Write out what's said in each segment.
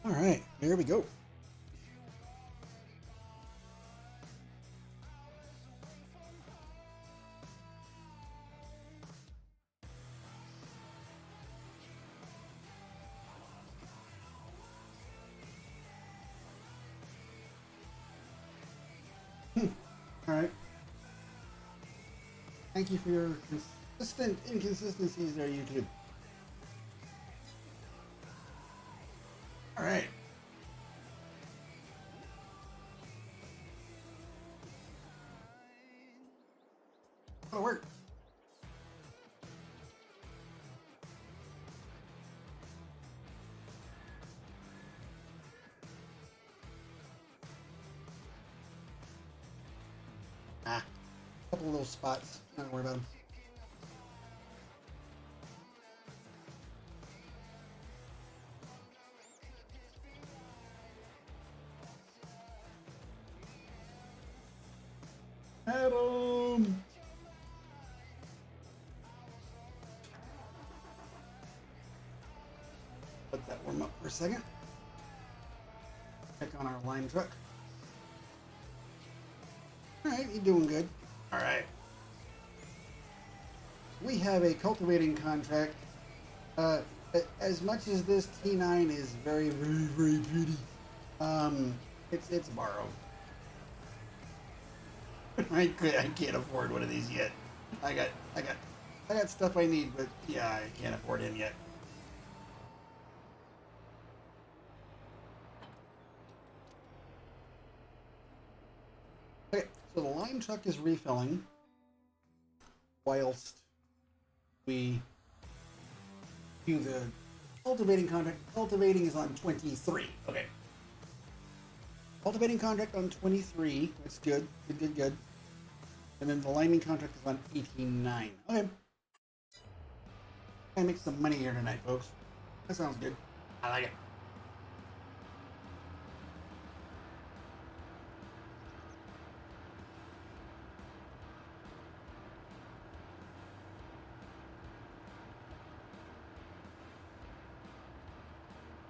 All right, here we go. All right. Thank you for your consistent inconsistencies there, YouTube. All right. That'll work. Ah, a couple of little spots. Not worry about them. Adam. Let that warm up for a second. Check on our lime truck. All right, you're doing good. All right. We have a cultivating contract. As much as this T9 is very, very, very pretty, it's borrowed. I can't afford one of these yet. I got stuff I need, but yeah, I can't afford him yet. Okay, so the lime truck is refilling whilst we do the cultivating contract. Cultivating is on 23. Okay. Cultivating contract on 23. That's good. Good. And then the liming contract is on 89. Okay. Gotta make some money here tonight, folks. That sounds good. I like it.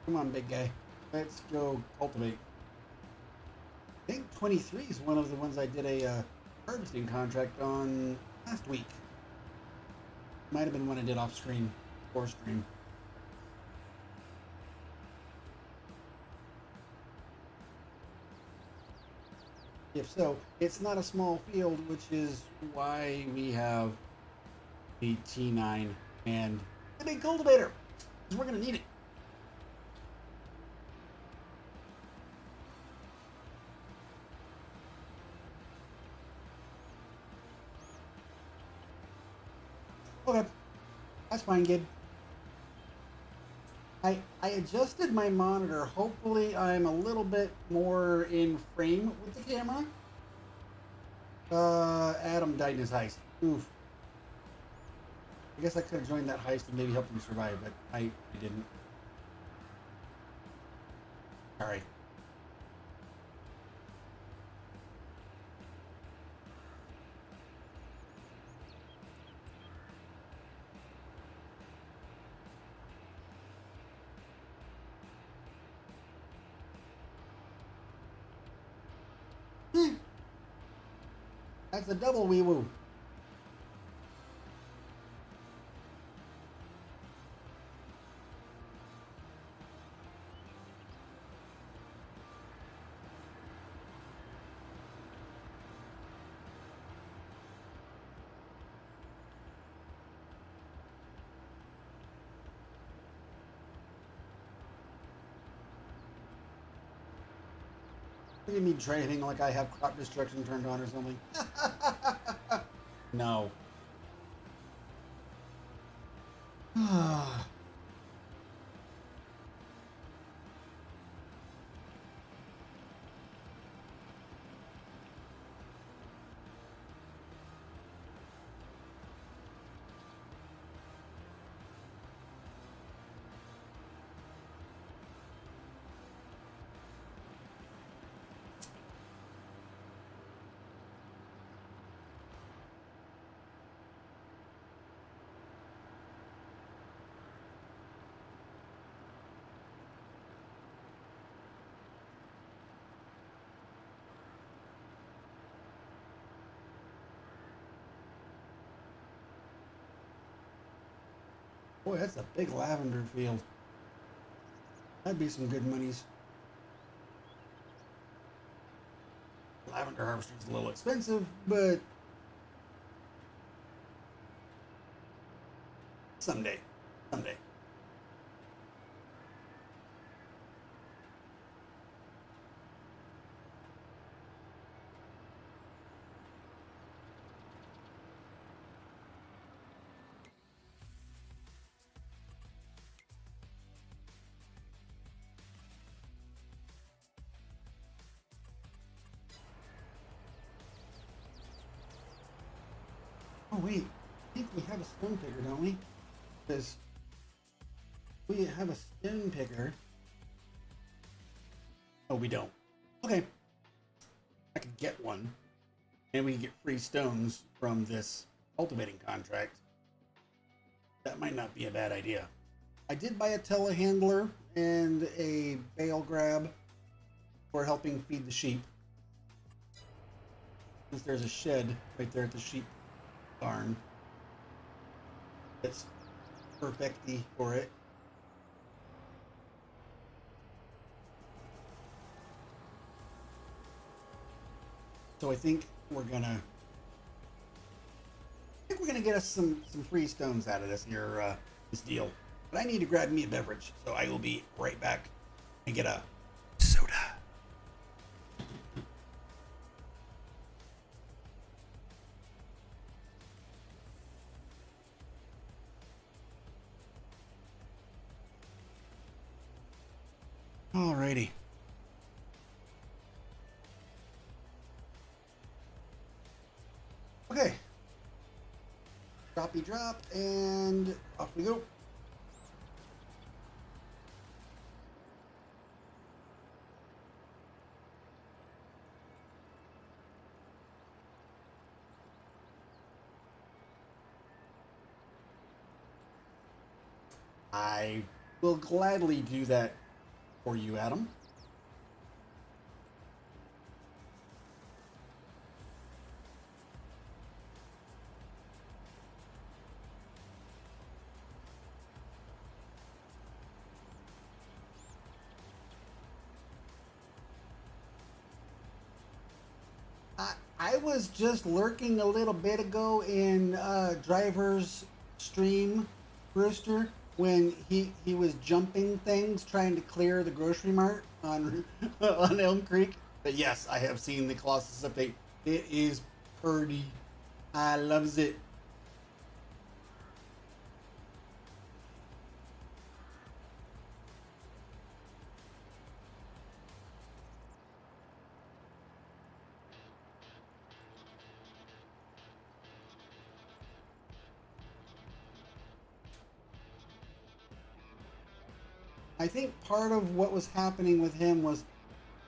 Come on, big guy. Let's go cultivate. I think 23 is one of the ones I did a harvesting contract on last week. Might have been one I did off screen or stream. If so, it's not a small field, which is why we have the T9 and the big cultivator, because we're going to need it. Okay, that's fine, kid. I adjusted my monitor. Hopefully I'm a little bit more in frame with the camera. Adam died in his heist. Oof. I guess I could have joined that heist and maybe helped him survive, but I didn't. Alright. That's a double wee woo. Look at me driving like I have crop destruction turned on or something. No. Boy, that's a big lavender field. That'd be some good monies. Lavender harvester is a little expensive, but someday. Someday. Oh, wait. I think we have a stone picker, don't we? Because we have a stone picker. Oh, we don't. Okay. I could get one. And we can get free stones from this cultivating contract. That might not be a bad idea. I did buy a telehandler and a bale grab for helping feed the sheep. Since there's a shed right there at the sheep barn. It's perfecty for it. So I think we're gonna get us some free stones out of this here this deal. But I need to grab me a beverage, so I will be right back and get a soda. Alrighty. Okay. Droppy drop, and off we go. I will gladly do that for you, Adam. I was just lurking a little bit ago in Driver's stream, Brewster, when he was jumping things trying to clear the grocery mart on on Elm Creek. But yes, I have seen the Colossus update. It is pretty. I loves it. I think part of what was happening with him was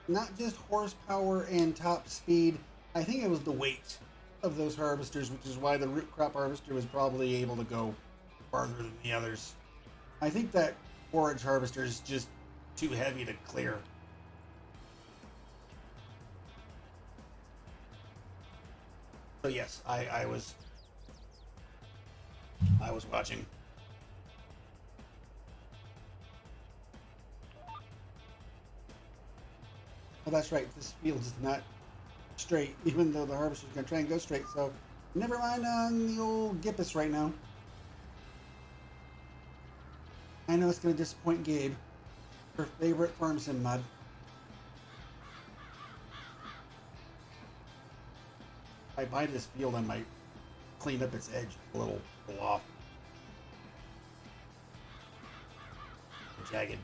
not just horsepower and top speed. I think it was the weight of those harvesters, which is why the root crop harvester was probably able to go farther than the others. I think that forage harvester is just too heavy to clear. So yes, I was watching. Oh, that's right. This field is not straight, even though the harvester's going to try and go straight. So never mind on the old Gippus right now. I know it's going to disappoint Gabe. Her favorite farm sim mod. If I buy this field, I might clean up its edge a little off. Jagged.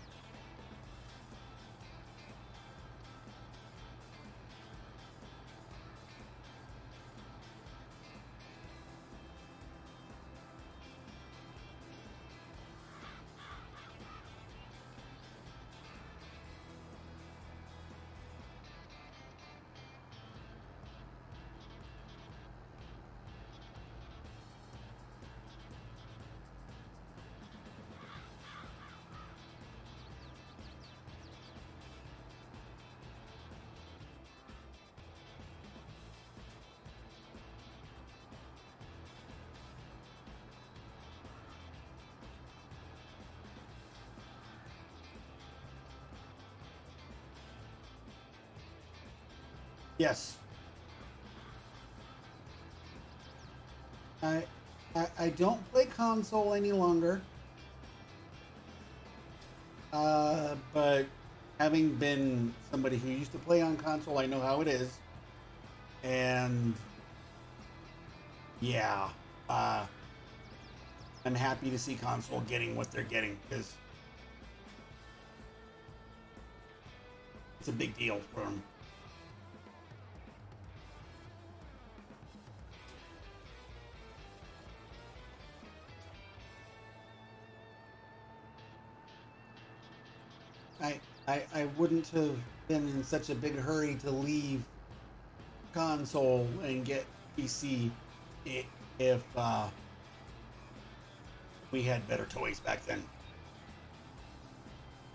Yes. I, I don't play console any longer. But having been somebody who used to play on console, I know how it is. And yeah, I'm happy to see console getting what they're getting because it's a big deal for them. I wouldn't have been in such a big hurry to leave console and get PC if we had better toys back then.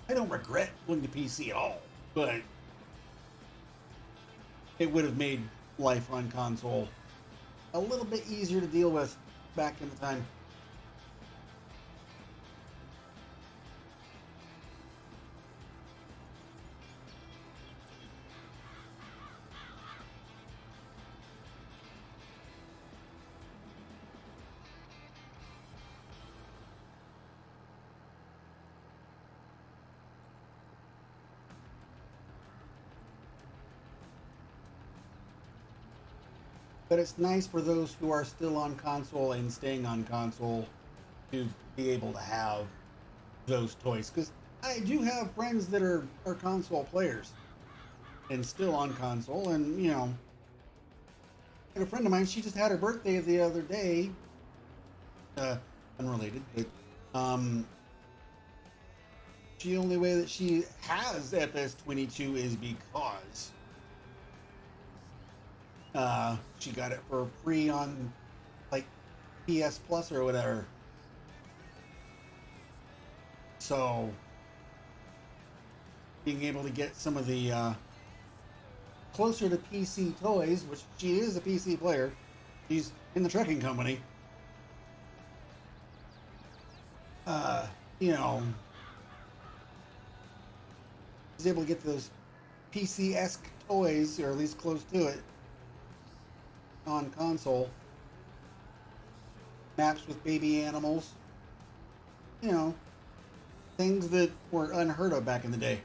I don't regret going to PC at all, but it would have made life on console a little bit easier to deal with back in the time. But it's nice for those who are still on console and staying on console to be able to have those toys. Because I do have friends that are console players and still on console. And, you know, a friend of mine, she just had her birthday the other day. Unrelated, but the only way that she has FS22 is because she got it for free on like PS Plus or whatever. So being able to get some of the closer to PC toys, which she is a PC player, she's in the trucking company. You know, she's able to get those PC-esque toys, or at least close to it, on console. Maps with baby animals. You know, things that were unheard of back in the day.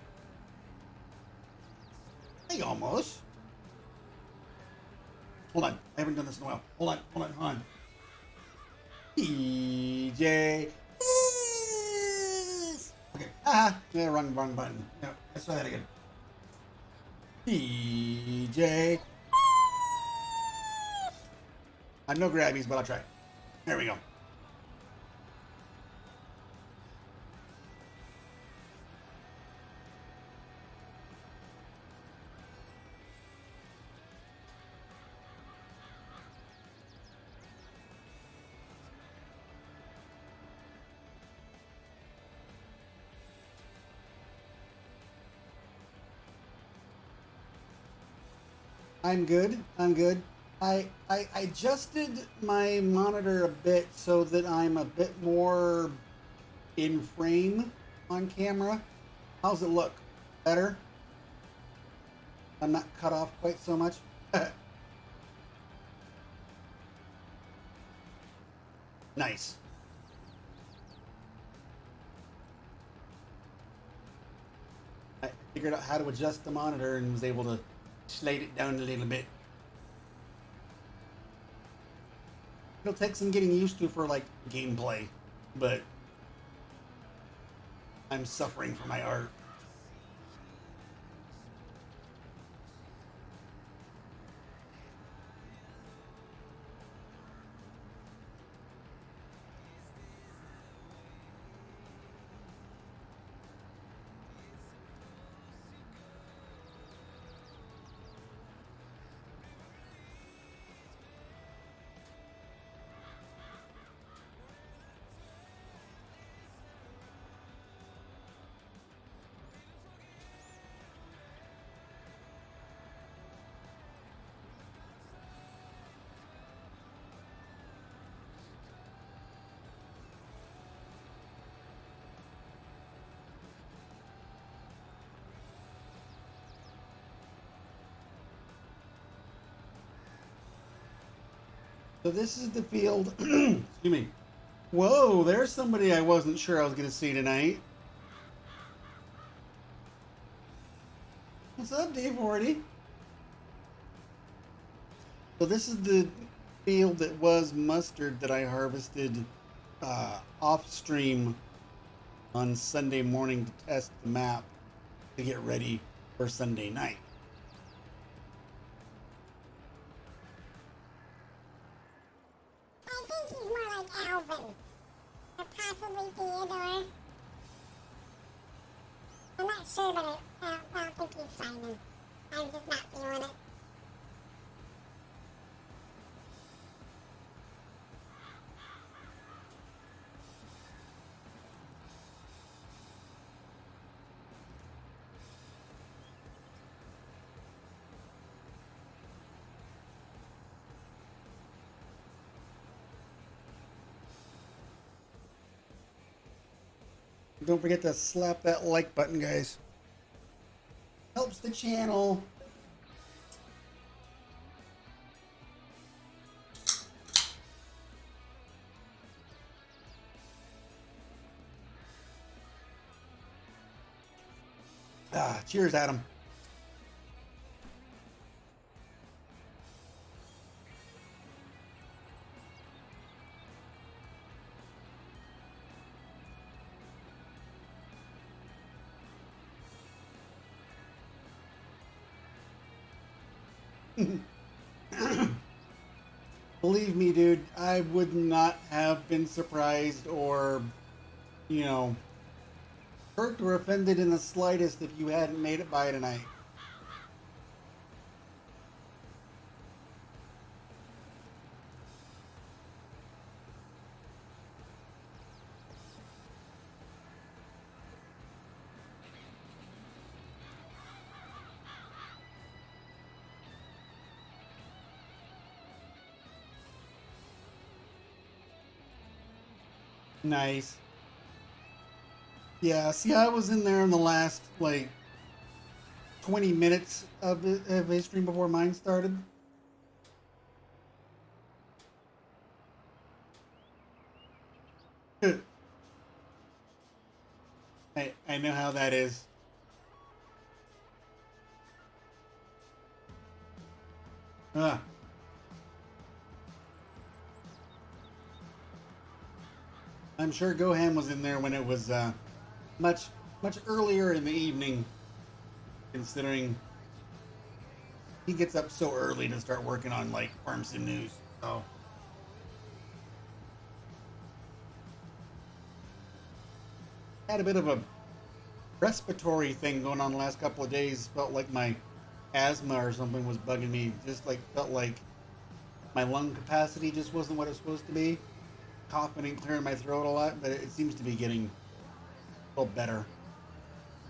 Hey, almost. Hold on, I haven't done this in a while. Hold on. DJ. Okay. Yeah, wrong button. Yeah, let's try that again. DJ. I'm no grabbies, but I'll try. There we go. I'm good. I adjusted my monitor a bit so that I'm a bit more in frame on camera. How's it look? Better? I'm not cut off quite so much. Nice. I figured out how to adjust the monitor and was able to slide it down a little bit. It'll take some getting used to for like gameplay, but I'm suffering for my art. So this is the field. Excuse me. Whoa, there's somebody I wasn't sure I was going to see tonight. What's up, Dave Horty? So this is the field that was mustard that I harvested off stream on Sunday morning to test the map to get ready for Sunday night. I think he's more like Alvin, or possibly Theodore. I'm not sure, but I don't think he's Simon. I'm just not feeling it. Don't forget to slap that like button, guys. Helps the channel. Cheers, Adam. Believe me, dude, I would not have been surprised or, hurt or offended in the slightest if you hadn't made it by tonight. Nice. Yeah, see, I was in there in the last, 20 minutes of his stream before mine started. I know how that is. Ah. I'm sure Gohan was in there when it was much earlier in the evening, considering he gets up so early to start working on Farm Sim News. So had a bit of a respiratory thing going on the last couple of days. Felt like my asthma or something was bugging me. Just felt like my lung capacity just wasn't what it's supposed to be. Coughing and clearing my throat a lot, but it seems to be getting a little better.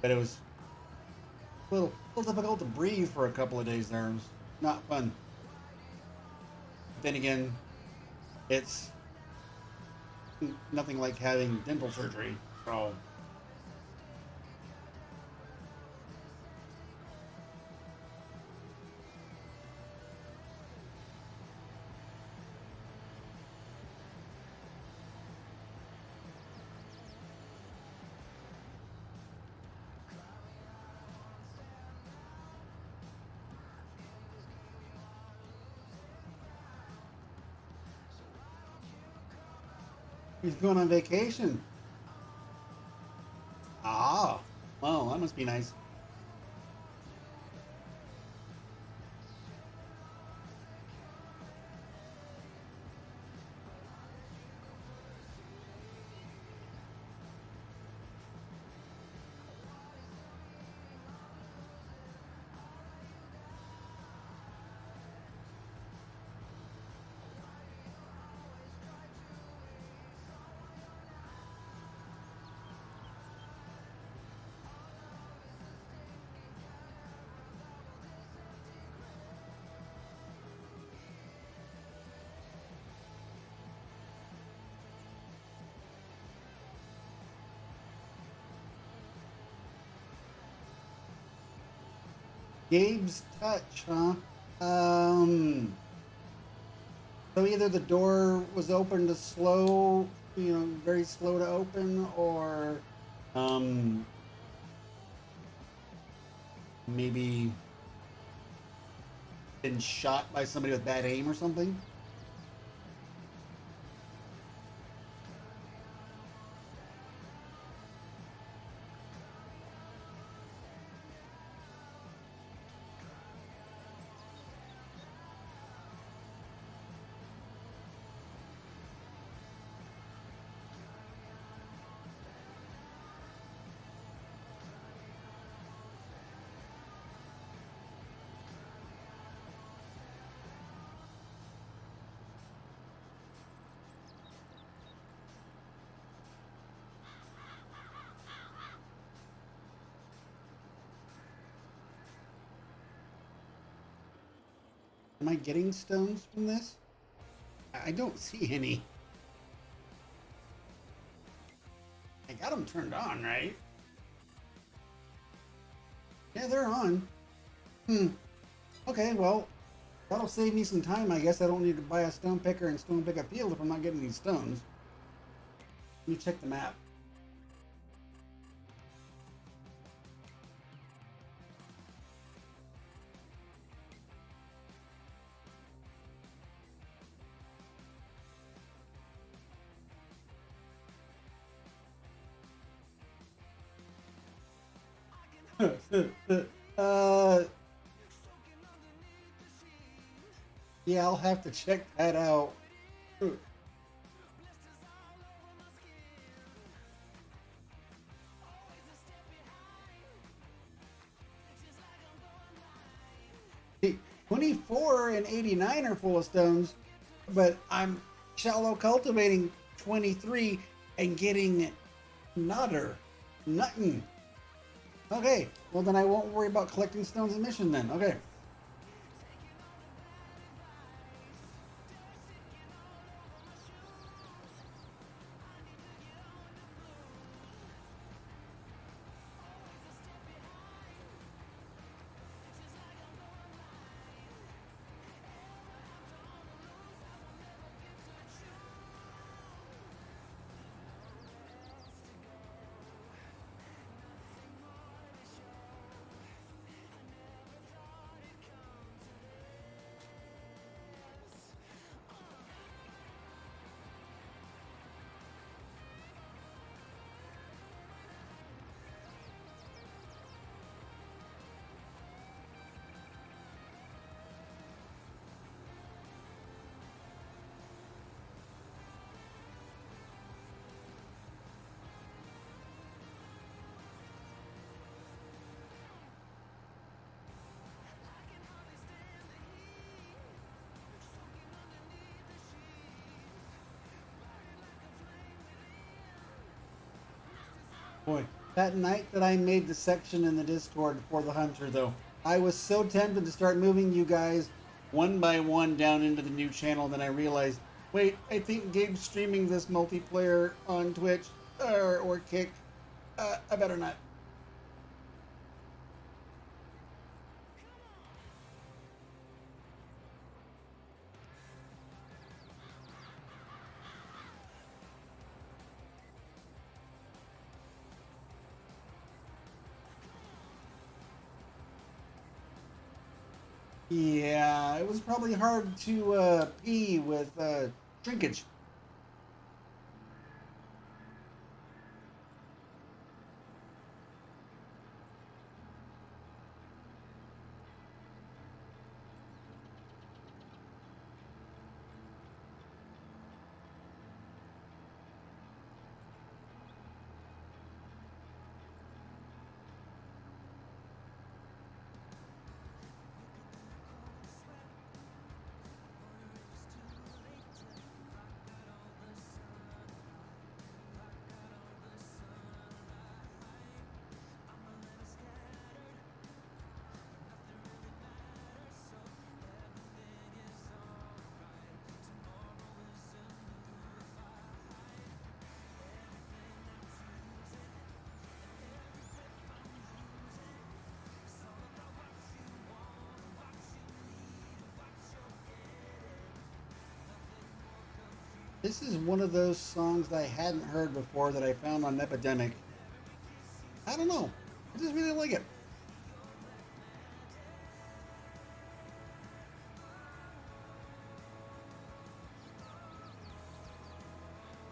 But it was a little difficult to breathe for a couple of days there. It was not fun. But then again, it's nothing like having dental surgery. So he's going on vacation. Ah, well, that must be nice. Gabe's touch, huh? So either the door was open to slow, very slow to open, or um, maybe been shot by somebody with bad aim or something. Am I getting stones from this? I don't see any. I got them turned on, right? Yeah, they're on. Okay, well, that'll save me some time. I guess I don't need to buy a stone picker and stone pick a field if I'm not getting these stones. Let me check the map. uh, yeah, I'll have to check that out. 24 and 89 are full of stones, but I'm shallow cultivating 23 and getting nothing. Okay, well then I won't worry about collecting stones in mission then. Okay. Boy, that night that I made the section in the Discord for the Hunter, though, I was so tempted to start moving you guys one by one down into the new channel. Then I realized, wait, I think Gabe's streaming this multiplayer on Twitch or Kick. I better not. Yeah, it was probably hard to pee with shrinkage. This is one of those songs that I hadn't heard before that I found on Epidemic. I don't know. I just really like it.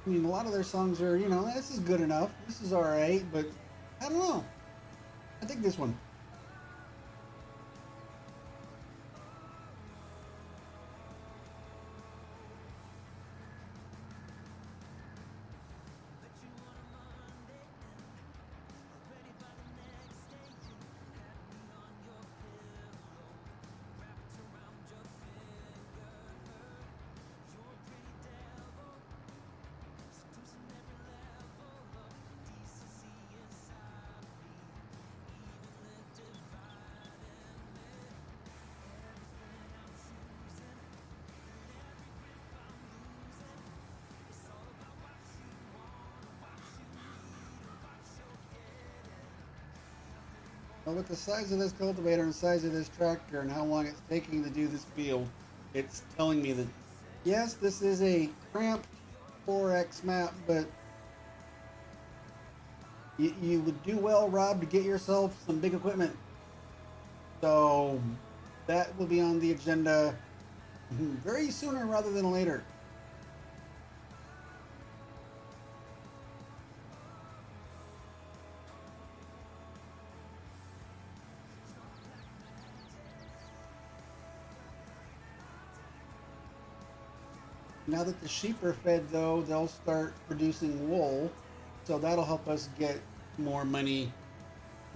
I mean, a lot of their songs are, you know, this is good enough. This is alright, but I don't know. I think this one. Well, with the size of this cultivator and the size of this tractor and how long it's taking to do this field, it's telling me that, yes, this is a cramped 4X map, but you would do well, Rob, to get yourself some big equipment. So that will be on the agenda very sooner rather than later. Now that the sheep are fed, though, they'll start producing wool, so that'll help us get more money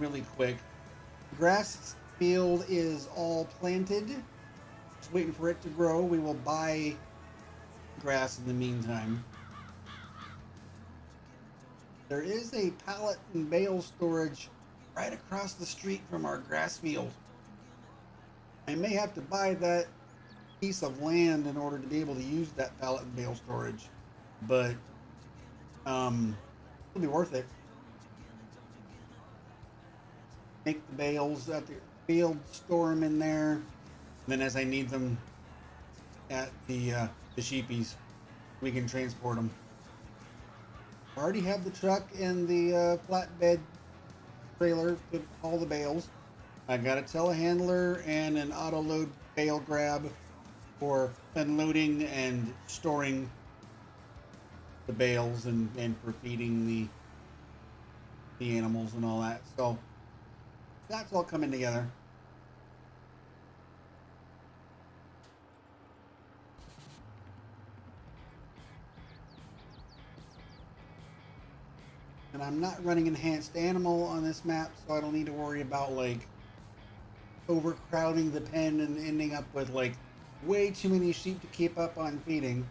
really quick. Grass field is all planted, just waiting for it to grow. We will buy grass in the meantime. There is a pallet and bale storage right across the street from our grass field. I may have to buy that piece of land in order to be able to use that pallet and bale storage, but it'll be worth it. Make the bales at the field, store them in there, and then as I need them at the sheepies, we can transport them. I already have the truck and the flatbed trailer to haul the bales. I got a telehandler and an auto load bale grab for unloading and storing the bales and for feeding the animals and all that. So that's all coming together. And I'm not running enhanced animal on this map, so I don't need to worry about like overcrowding the pen and ending up with like way too many sheep to keep up on feeding.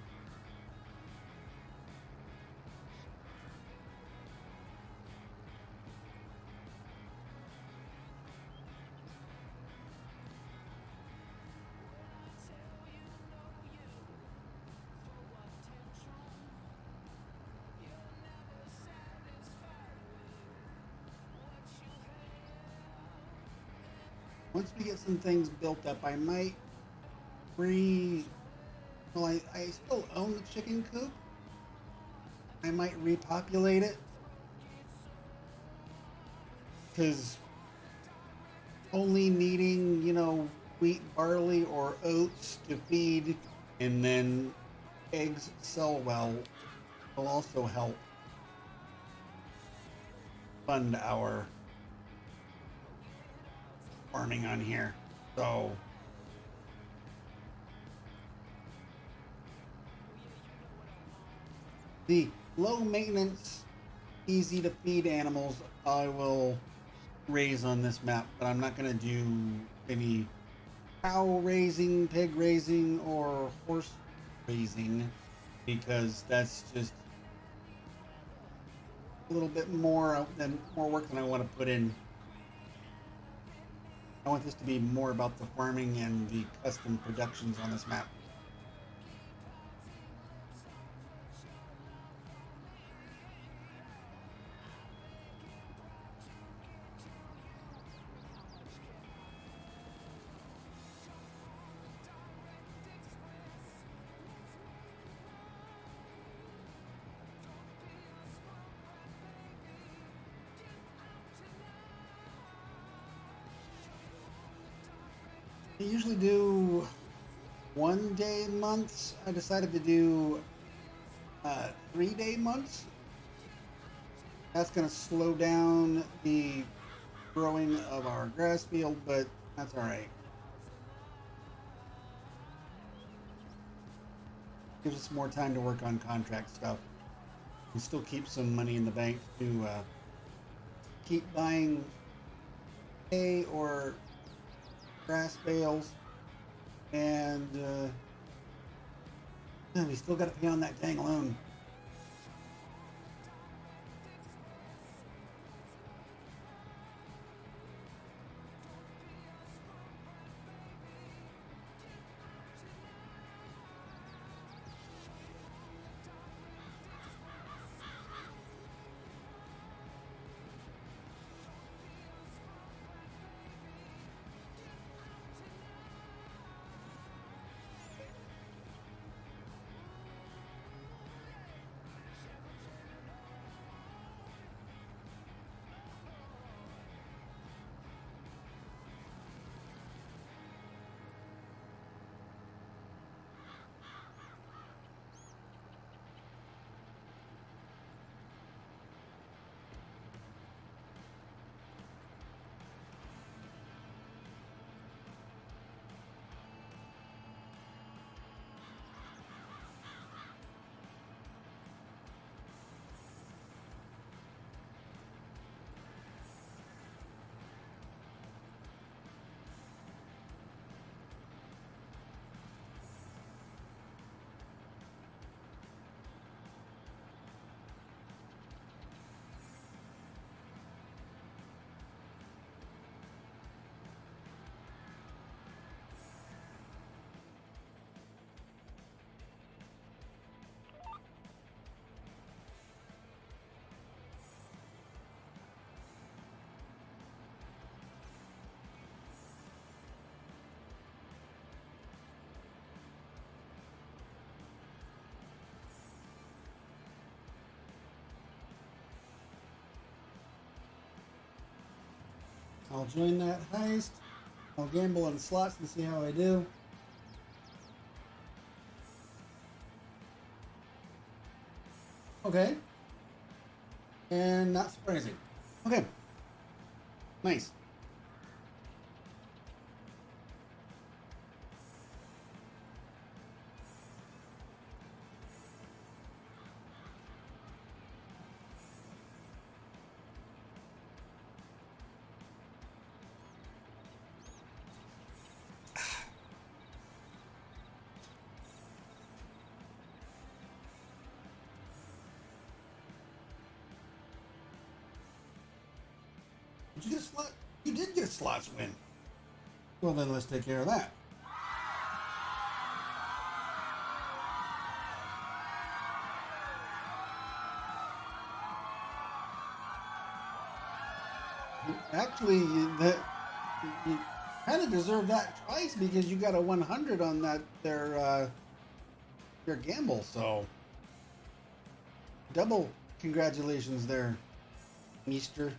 Once we get some things built up, I might well, I still own the chicken coop. I might repopulate it, because only needing, you know, wheat, barley, or oats to feed, and then eggs sell well, will also help fund our farming on here. So the low maintenance, easy to feed animals I will raise on this map, but I'm not going to do any cow raising, pig raising, or horse raising, because that's just a little bit more work than I want to put in. I want this to be more about the farming and the custom productions on this map. I usually do 1 day months. I decided to do 3 day months. That's going to slow down the growing of our grass field, but that's all right. Gives us more time to work on contract stuff. We still keep some money in the bank to keep buying hay or grass bales, and we still got to pay on that dang loan. I'll join that heist. I'll gamble on slots and see how I do. Okay. And not surprising. Okay. Nice. Did you get a slot? You did get a slots win. Well, then let's take care of that. Actually, you kind of deserve that twice because you got a 100 on that their gamble. So double congratulations there, Meester.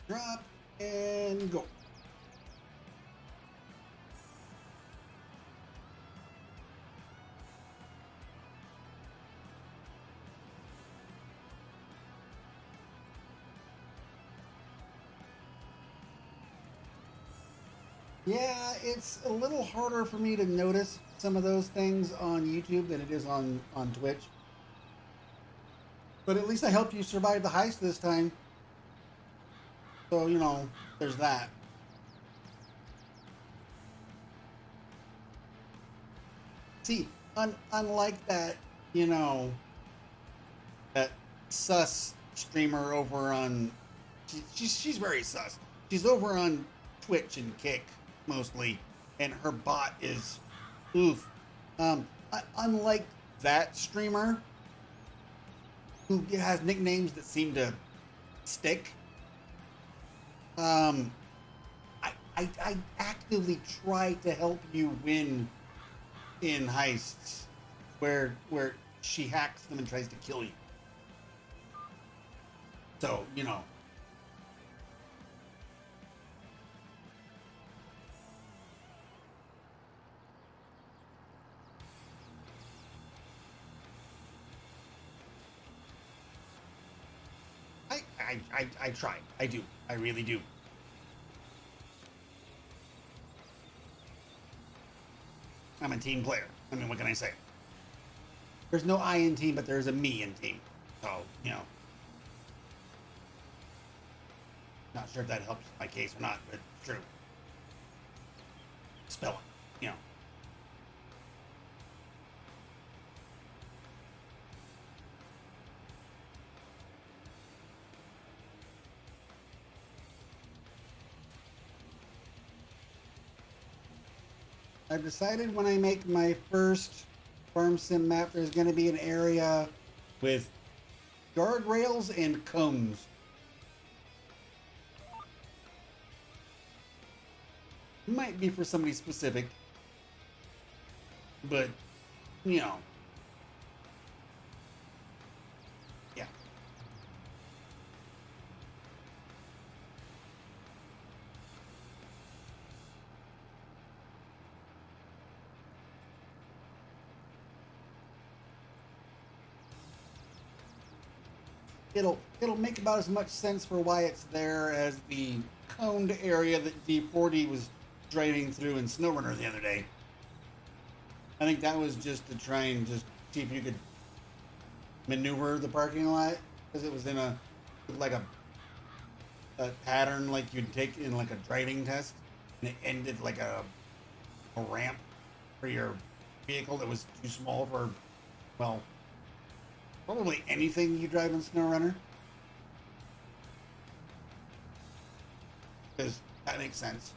Drop and go. Yeah, it's a little harder for me to notice some of those things on YouTube than it is on Twitch. But at least I helped you survive the heist this time. So, you know, there's that. See, unlike that, you know, that sus streamer over on... She's very sus. She's over on Twitch and Kick, mostly. And her bot is... Oof. Unlike that streamer, who has nicknames that seem to stick... I actively try to help you win in heists where she hacks them and tries to kill you. So, you know. I try. I do. I really do. I'm a team player. I mean, what can I say? There's no I in team, but there's a me in team. So, you know. Not sure if that helps my case or not, but it's true. Spell it, you know. I've decided when I make my first farm sim map, there's going to be an area with guardrails and cones. Might be for somebody specific, but, you know. Yeah. It'll make about as much sense for why it's there as the coned area that D40 was driving through in SnowRunner the other day. I think that was just to try and just see if you could maneuver the parking lot, because it was in a like a pattern like you'd take in like a driving test, and it ended like a ramp for your vehicle that was too small for, well, probably anything you drive in SnowRunner. Because that makes sense.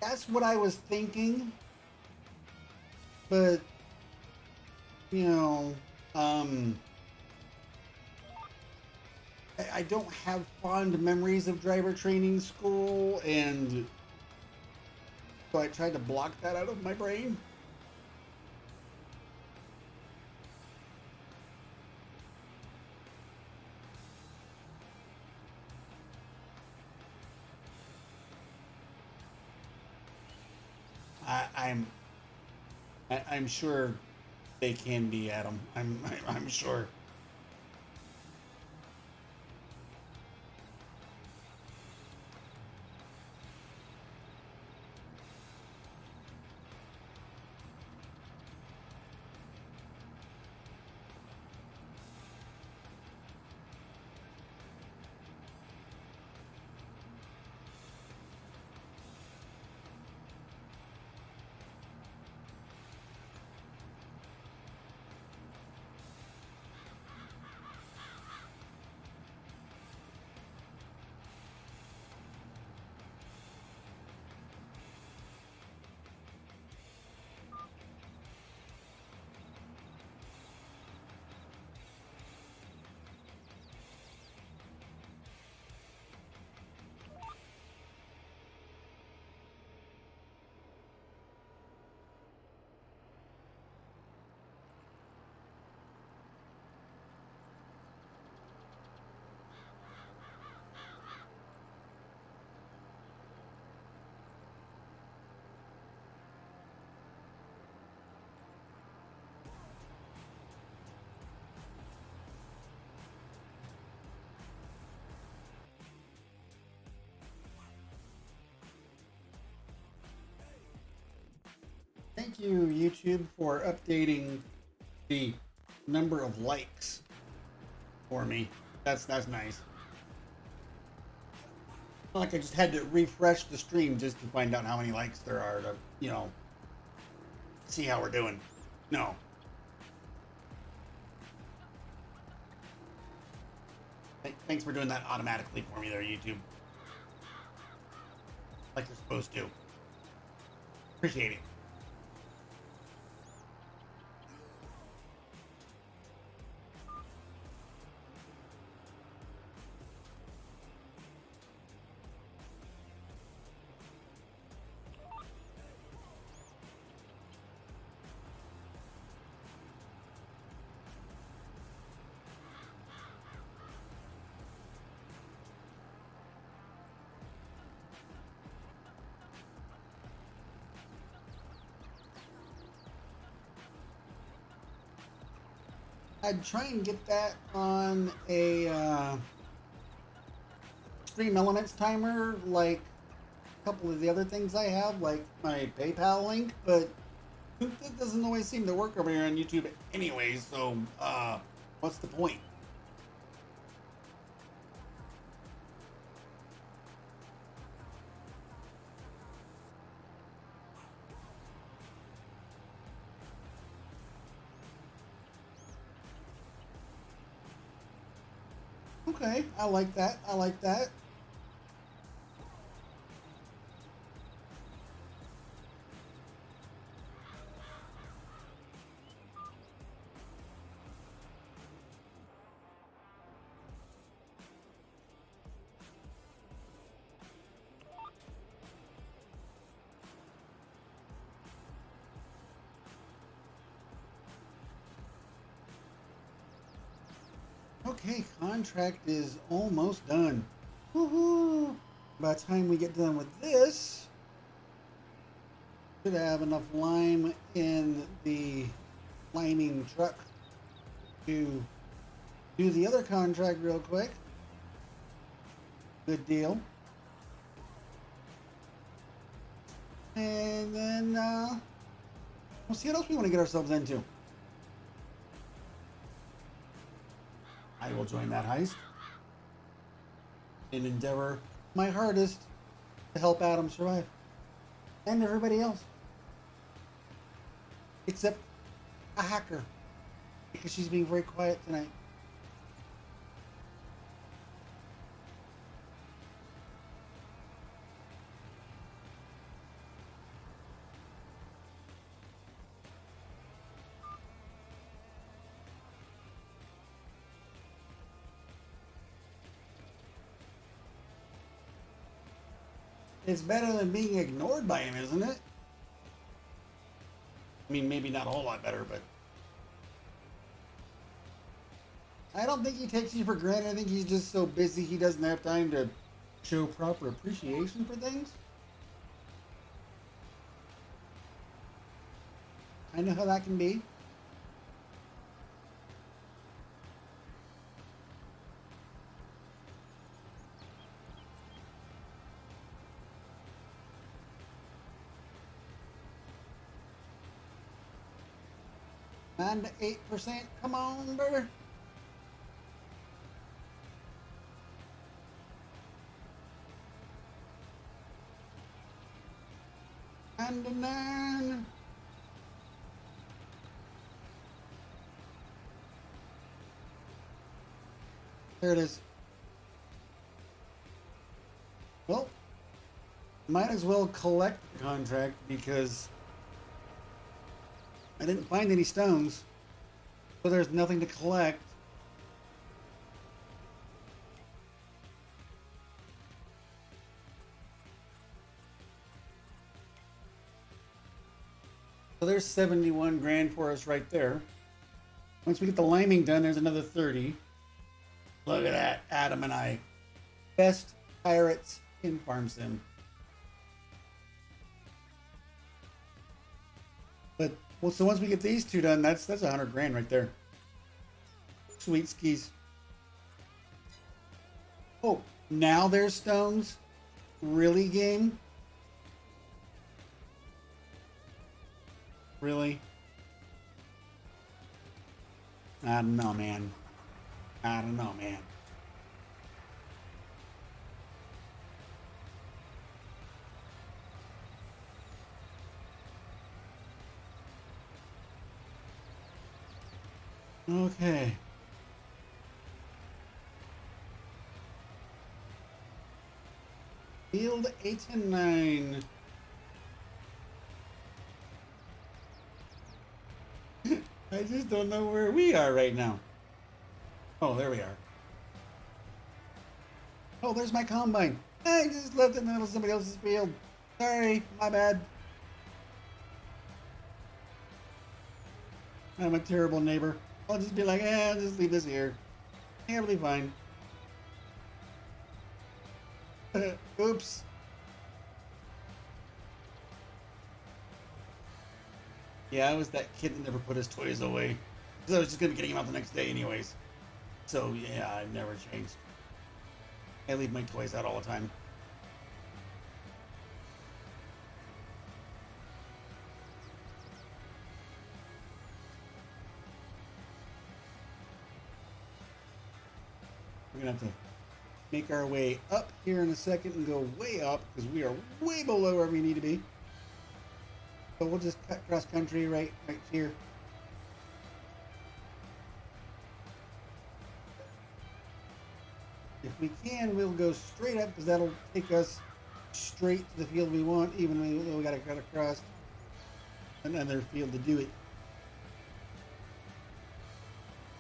That's what I was thinking, but you know, I don't have fond memories of driver training school, and so I tried to block that out of my brain. I'm sure they can be, Adam. I'm sure. Thank you, YouTube, for updating the number of likes for me. That's nice. Not like I just had to refresh the stream just to find out how many likes there are to, you know, see how we're doing. No. Thanks for doing that automatically for me there, YouTube. Like you're supposed to. Appreciate it. I'd try and get that on a Stream Elements timer, like a couple of the other things I have, like my PayPal link, but it doesn't always seem to work over here on YouTube anyway, so what's the point? Okay, I like that. I like that. Okay, contract is almost done. Woohoo! By the time we get done with this, should have enough lime in the liming truck to do the other contract real quick. Good deal. And then we'll see what else we want to get ourselves into. I will join that heist and endeavor my hardest to help Adam survive. And everybody else. Except a hacker. Because she's being very quiet tonight. It's better than being ignored by him, isn't it? I mean, maybe not a whole lot better, but I don't think he takes you for granted. I think he's just so busy he doesn't have time to show proper appreciation for things. I know how that can be. And 8%. Come on, brother. And a 9. There it is. Well, might as well collect the contract because I didn't find any stones, so there's nothing to collect. So there's 71 grand for us right there. Once we get the liming done, there's another 30. Look at that, Adam and I. Best pirates in Farm Sim. But, well, so once we get these two done, that's 100 grand right there. Sweet skis. Oh, now there's stones? Really, game? Really? I don't know, man. I don't know, man. Okay. Field 8 and 9. I just don't know where we are right now. Oh, there we are. Oh, there's my combine. I just left it in the middle of somebody else's field. Sorry, my bad. I'm a terrible neighbor. I'll just be like, I'll just leave this here. It'll be fine. Oops. Yeah, I was that kid that never put his toys away. Because I was just going to be getting him out the next day anyways. So yeah, I've never changed. I leave my toys out all the time. We're going to have to make our way up here in a second and go way up because we are way below where we need to be. So we'll just cut cross country right here. If we can, we'll go straight up because that'll take us straight to the field we want, even though we got to cut across another field to do it.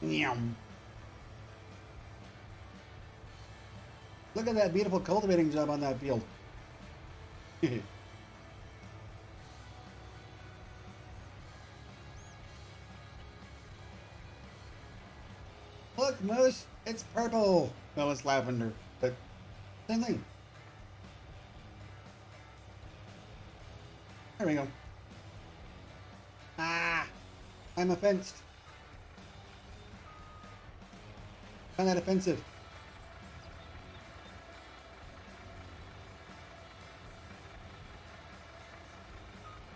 Yum. Look at that beautiful cultivating job on that field. Look, Moose, it's purple. No, it's lavender, but same thing. There we go. Ah, I'm offensed. Find that offensive.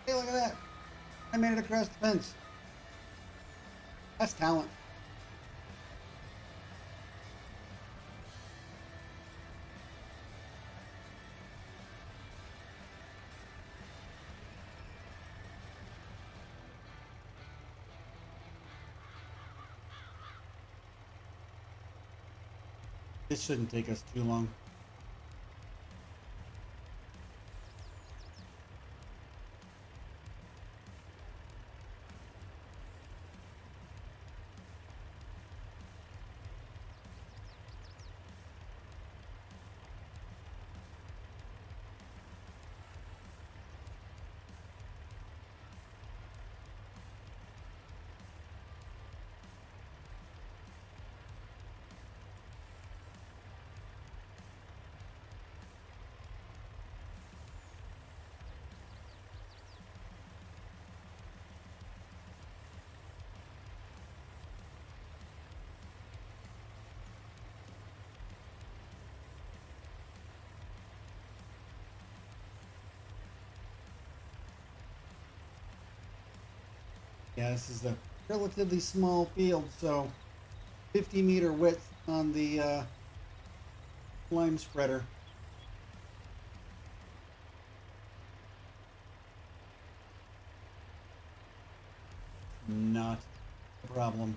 Hey, look at that. I made it across the fence. That's talent. This shouldn't take us too long. Yeah, this is a relatively small field, so 50-meter width on the lime spreader. Not a problem.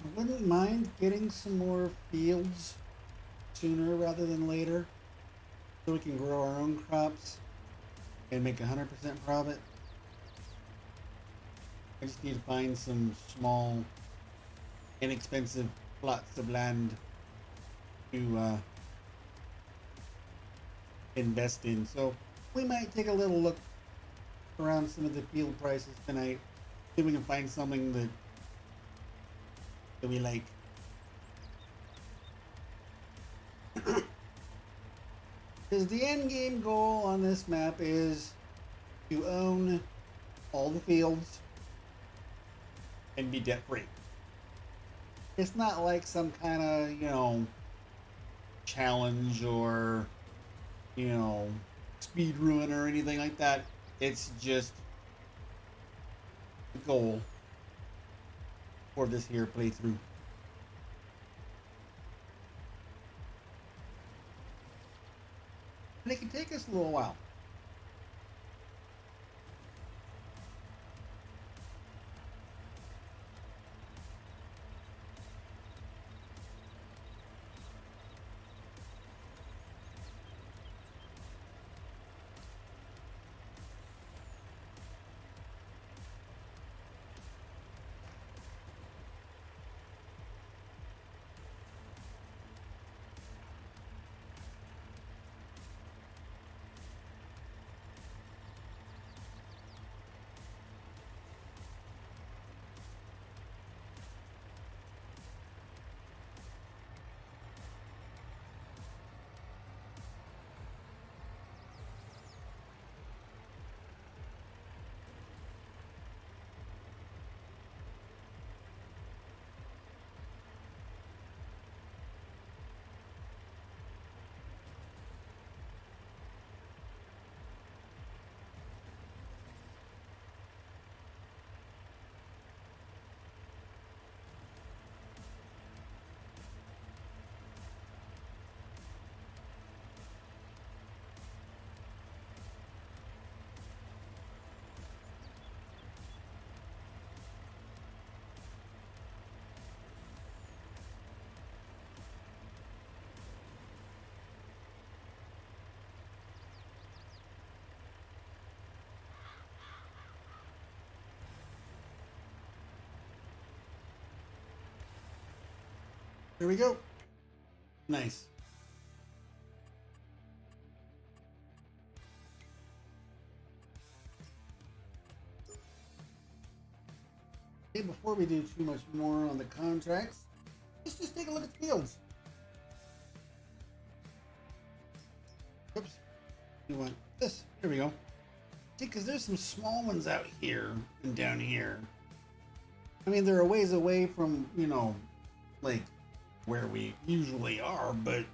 I wouldn't mind getting some more fields sooner rather than later so we can grow our own crops. and make 100% profit. I just need to find some small, inexpensive plots of land to invest in. So we might take a little look around some of the field prices tonight. See if we can find something that we like. Because the end game goal on this map is to own all the fields and be debt free. It's not like some kind of, challenge or, speed run or anything like that. It's just the goal for this here playthrough. And it can take us a little while. Here we go. Nice. Okay, before we do too much more on the contracts, let's just take a look at the fields. Oops. You want this? Here we go. See, because there's some small ones out here and down here. I mean, they're a ways away from, like where we usually are, but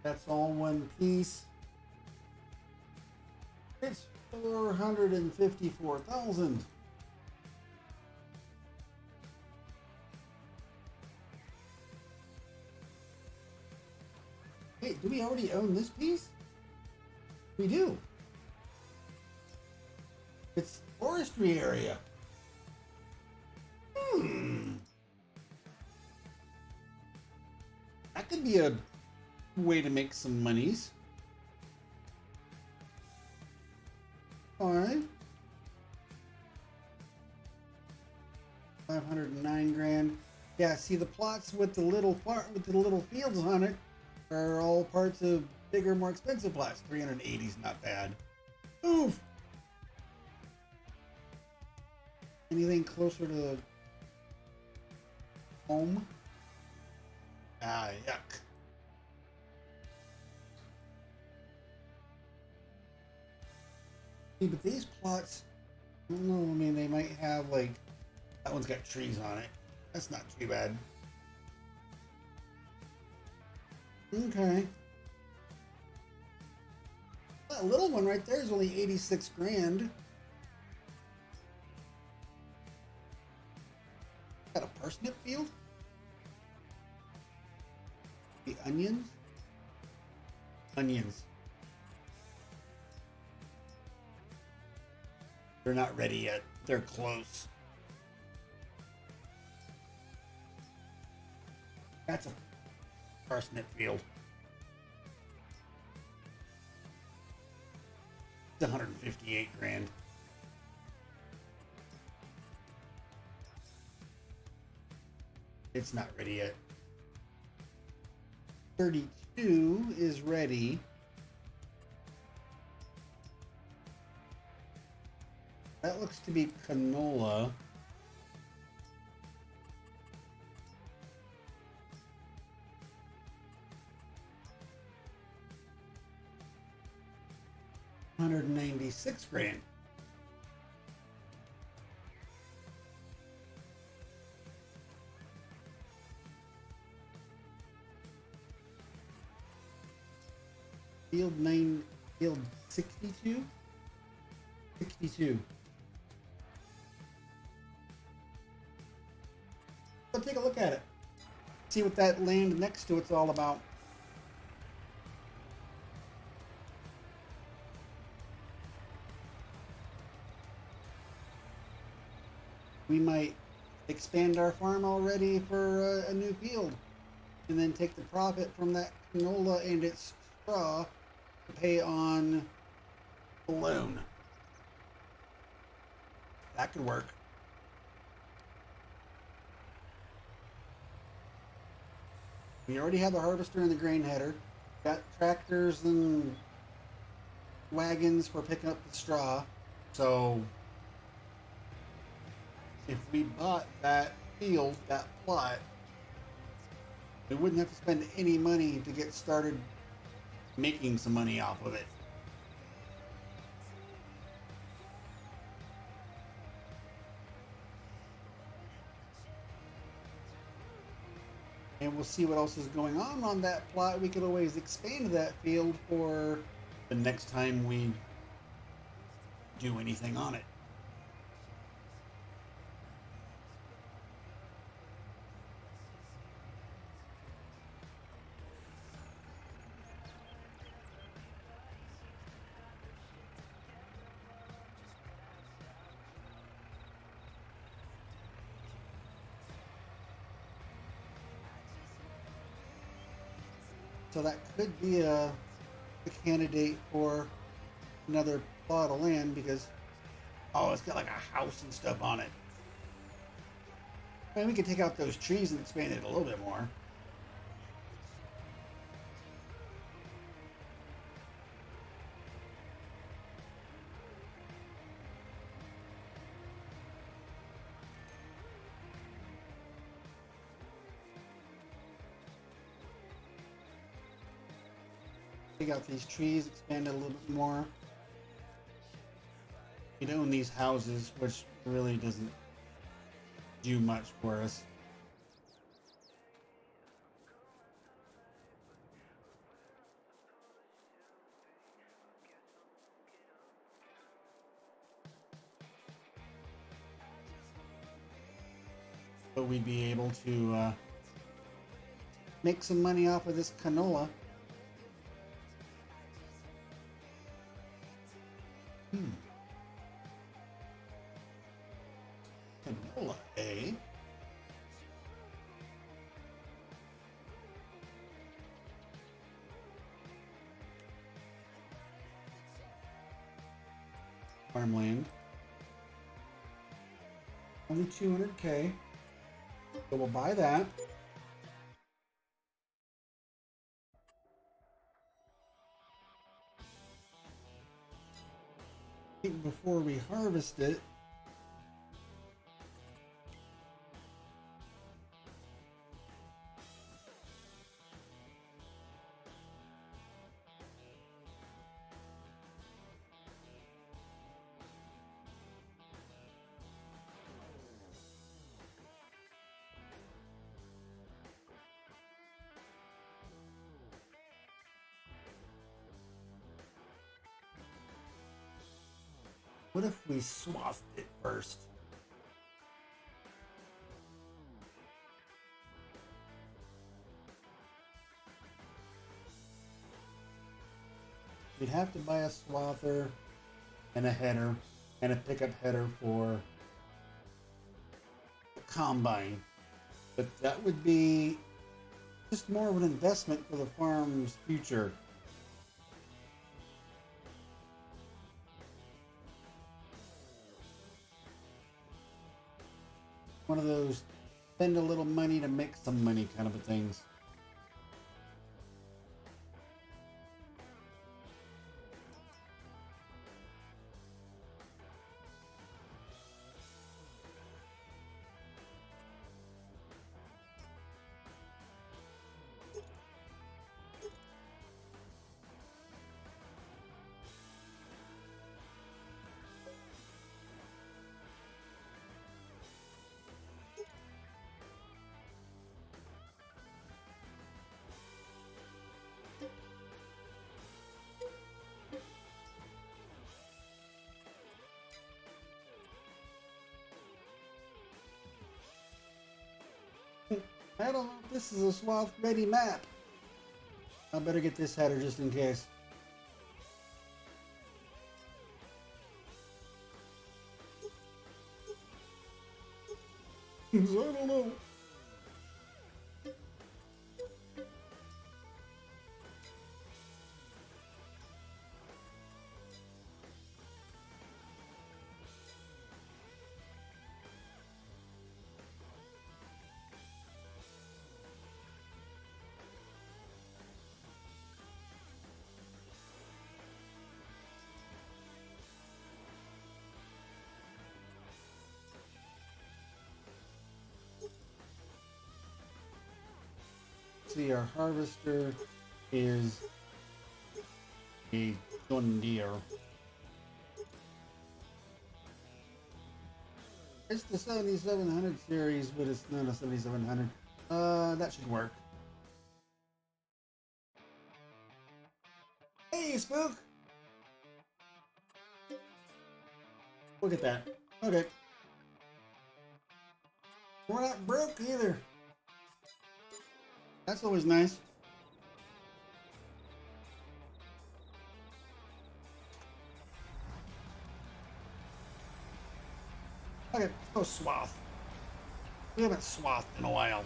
that's all one piece. It's 454,000. Wait, do we already own this piece? We do. It's forestry area. That could be a way to make some monies. Alright. 509 grand. Yeah, see the plots with the little fields on it are all parts of bigger, more expensive plots. 380 is not bad. Oof. Anything closer to home? Ah, yuck. See, but these plots, I don't know, I mean, they might have, like, that one's got trees on it. That's not too bad. Okay. That little one right there is only 86 grand. Got a parsnip field? The onions? Onions. They're not ready yet. They're close. That's a parsnip field. It's 158 grand. It's not ready yet. 32 is ready. That looks to be canola. $196,000. Field 62? 62. So take a look at it. See what that land next to it's all about. We might expand our farm already for a new field, and then take the profit from that canola and its straw to pay on the loan. That could work. We already have the harvester and the grain header. Got tractors and wagons for picking up the straw. So if we bought that field, that plot, we wouldn't have to spend any money to get started making some money off of it. And we'll see what else is going on that plot. We could always expand that field for the next time we do anything on it. So that could be a candidate for another plot of land because, oh, it's got like a house and stuff on it. I mean, we could take out those trees and expand it a little bit more. Take out these trees, expand it a little bit more. We own these houses, which really doesn't do much for us. But we'd be able to make some money off of this canola. Canola, eh? Farmland. Only 200K. So we'll buy that. Before we harvest it, what if we swathed it first? We'd have to buy a swather and a header and a pickup header for the combine. But that would be just more of an investment for the farm's future. One of those spend a little money to make some money kind of a things. I don't know if this is a swath ready map. I better get this header just in case. I don't know. See, our harvester is a John Deere. It's the 7700 series, but it's not a 7700. That should work. Hey, Spook! Look at that. Okay. We're not broke either. That's always nice. Okay, let's go swath. We haven't swathed in a while.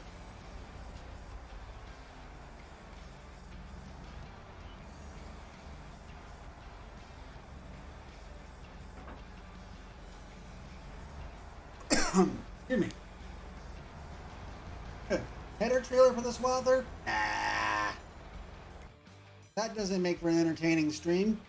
Excuse me. Header trailer for the swather? Nah. That doesn't make for an entertaining stream.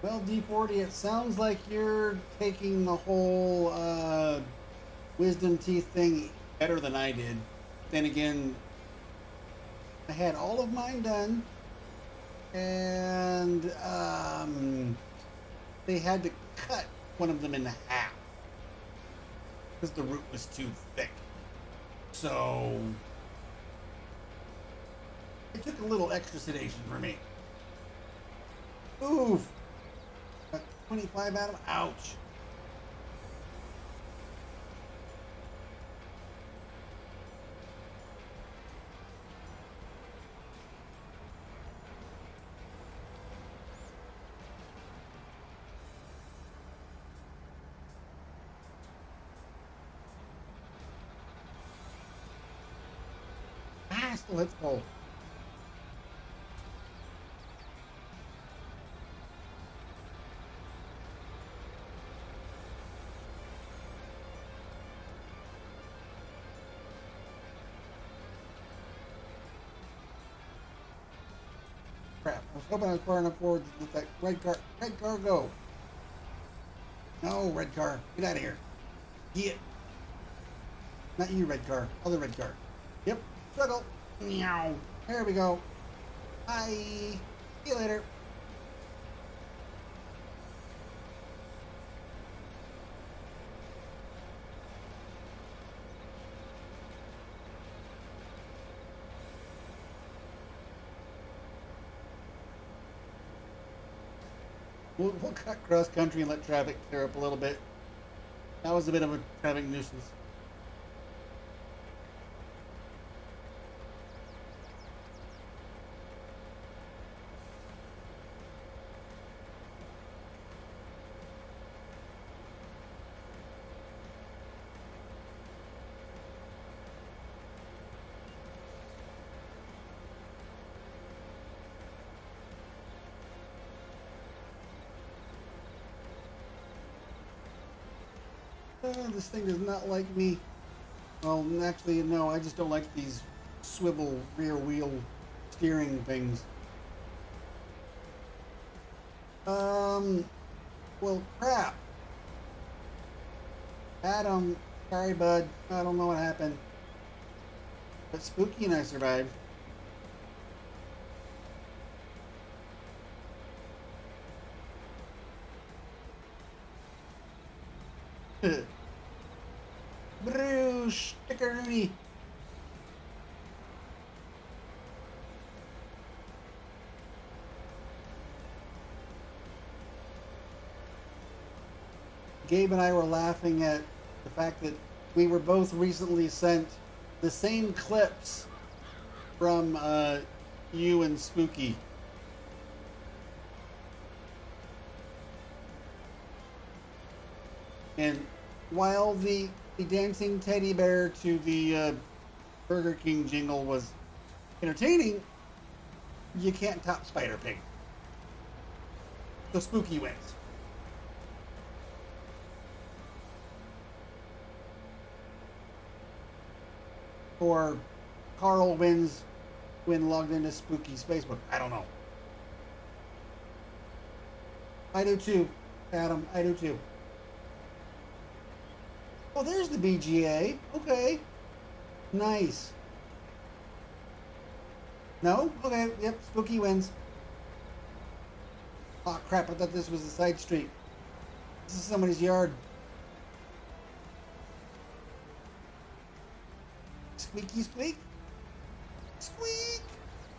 Well, D40, it sounds like you're taking the whole wisdom teeth thing better than I did. Then again, I had all of mine done, and they had to cut one of them in half because the root was too thick. So it took a little extra sedation for me. Oof. 25 out of, ouch. Still hits pole. Crap, I was hoping I was far enough forward to let that red car go. No, red car, get out of here. Get. Not you, red car, other red car. Yep, struggle. Meow. There we go. Bye. See you later. We'll cut cross country and let traffic clear up a little bit. That was a bit of a traffic nuisance. This thing does not like me. Well, actually, no, I just don't like these swivel rear wheel steering things. Well, crap. Adam, sorry, bud. I don't know what happened. But Spooky and I survived. Bruce, stickeroonie. Gabe and I were laughing at the fact that we were both recently sent the same clips from you and Spooky. And while the dancing teddy bear to the Burger King jingle was entertaining, you can't top Spider Pig. So Spooky wins. Or Carl wins when logged into Spooky's Facebook. I don't know. I do too, Adam. I do too. Oh, there's the BGA. Okay. Nice. No? Okay, yep, Spooky wins. Oh crap, I thought this was a side street. This is somebody's yard. Squeaky squeak. Squeak!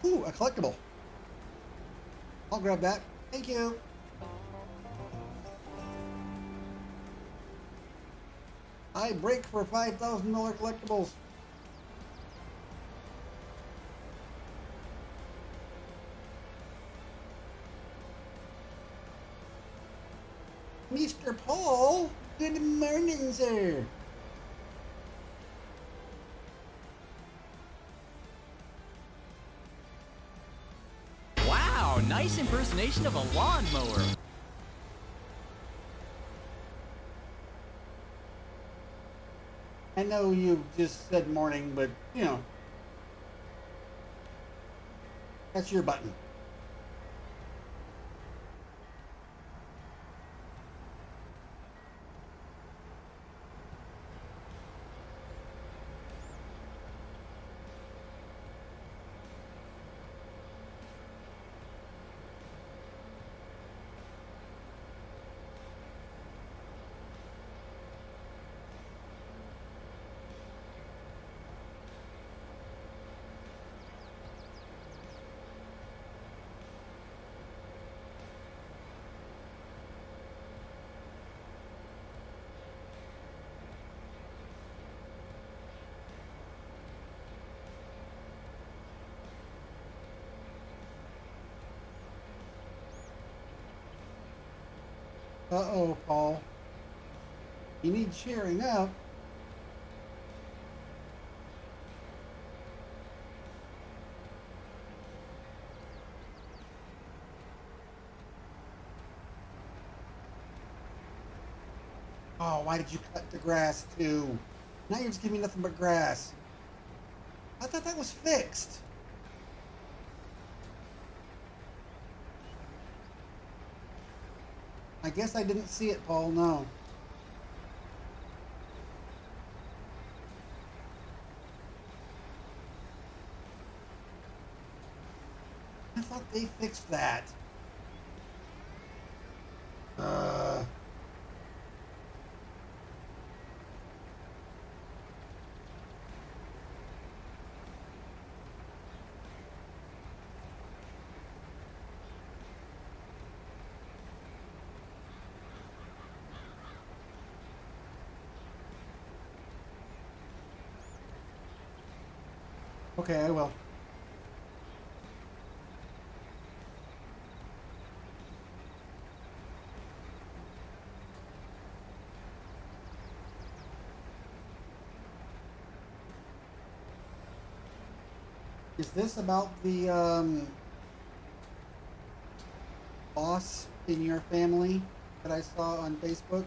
Ooh, a collectible. I'll grab that. Thank you. I break for $5,000 collectibles. Mr. Paul, good morning, sir. Wow, nice impersonation of a lawnmower. I know you just said morning, but, you know, that's your button. Uh-oh, Paul. You need cheering up. Oh, why did you cut the grass too? Now you're just giving me nothing but grass. I thought that was fixed. I guess I didn't see it, Paul, no. I thought they fixed that. Uh, okay, I will. Is this about the boss in your family that I saw on Facebook?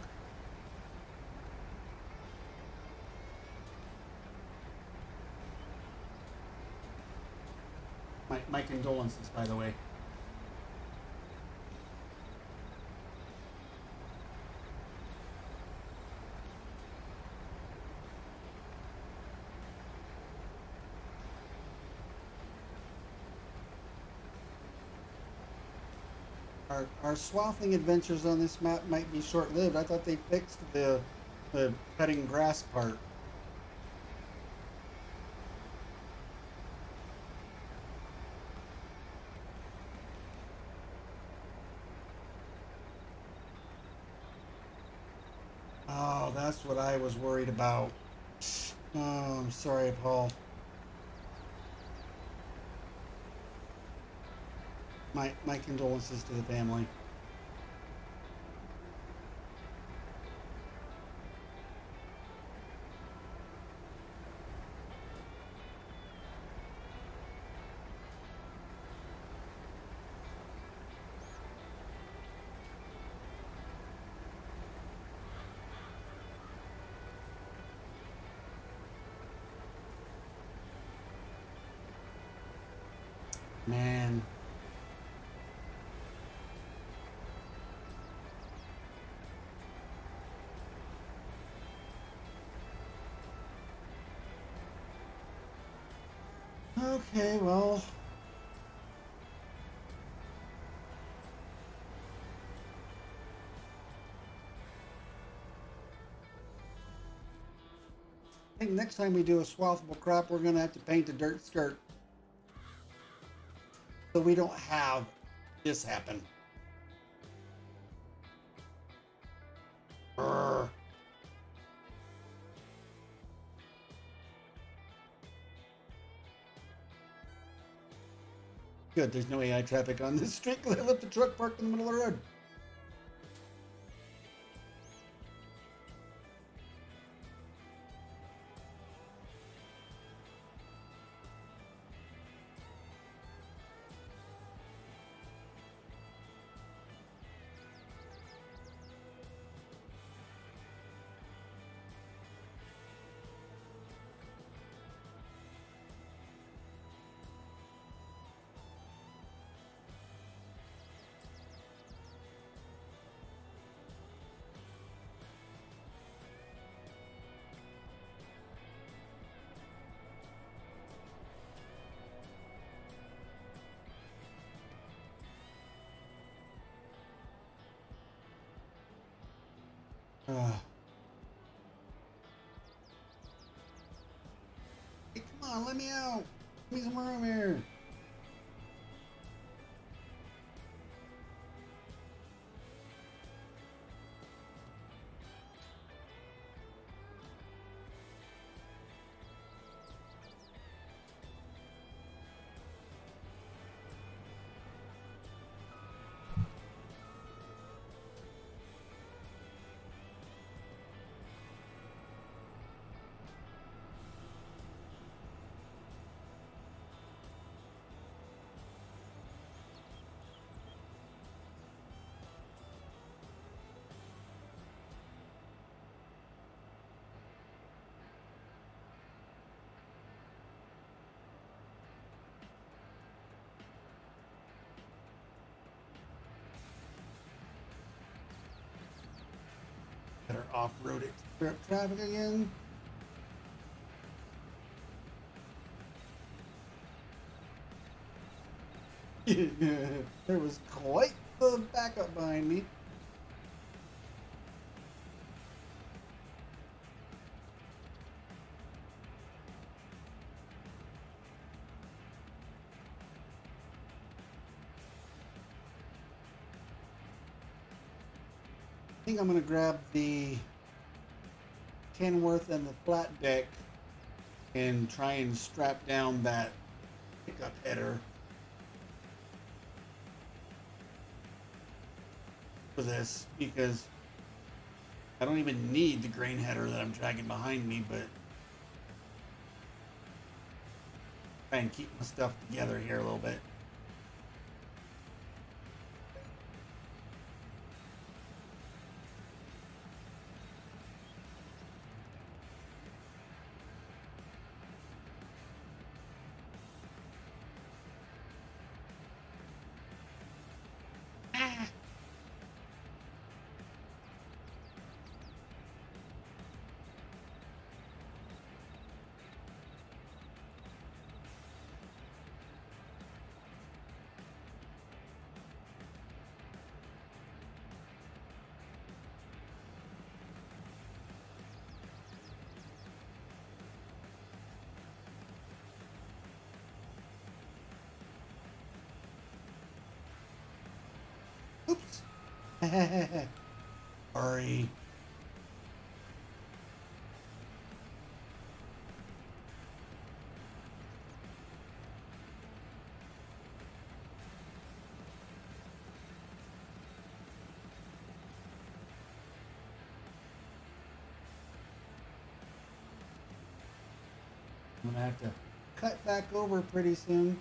My condolences, by the way. Our swathing adventures on this map might be short-lived. I thought they fixed the cutting grass part. Oh, that's what I was worried about. Oh, I'm sorry, Paul. My condolences to the family. Man. Okay, well. I think next time we do a swathable crop, we're going to have to paint a dirt skirt. So we don't have this happen. Brr. Good, there's no AI traffic on this street because I left the truck parked in the middle of the road. Hey, come on, let me out. Give me some room here. Better off-road it. Clear up traffic again. There was quite the backup behind me. I think I'm going to grab the Kenworth and the flat deck and try and strap down that pickup header for this, because I don't even need the grain header that I'm dragging behind me, but try and keep my stuff together here a little bit. Oops. Sorry. I'm gonna have to cut back over pretty soon.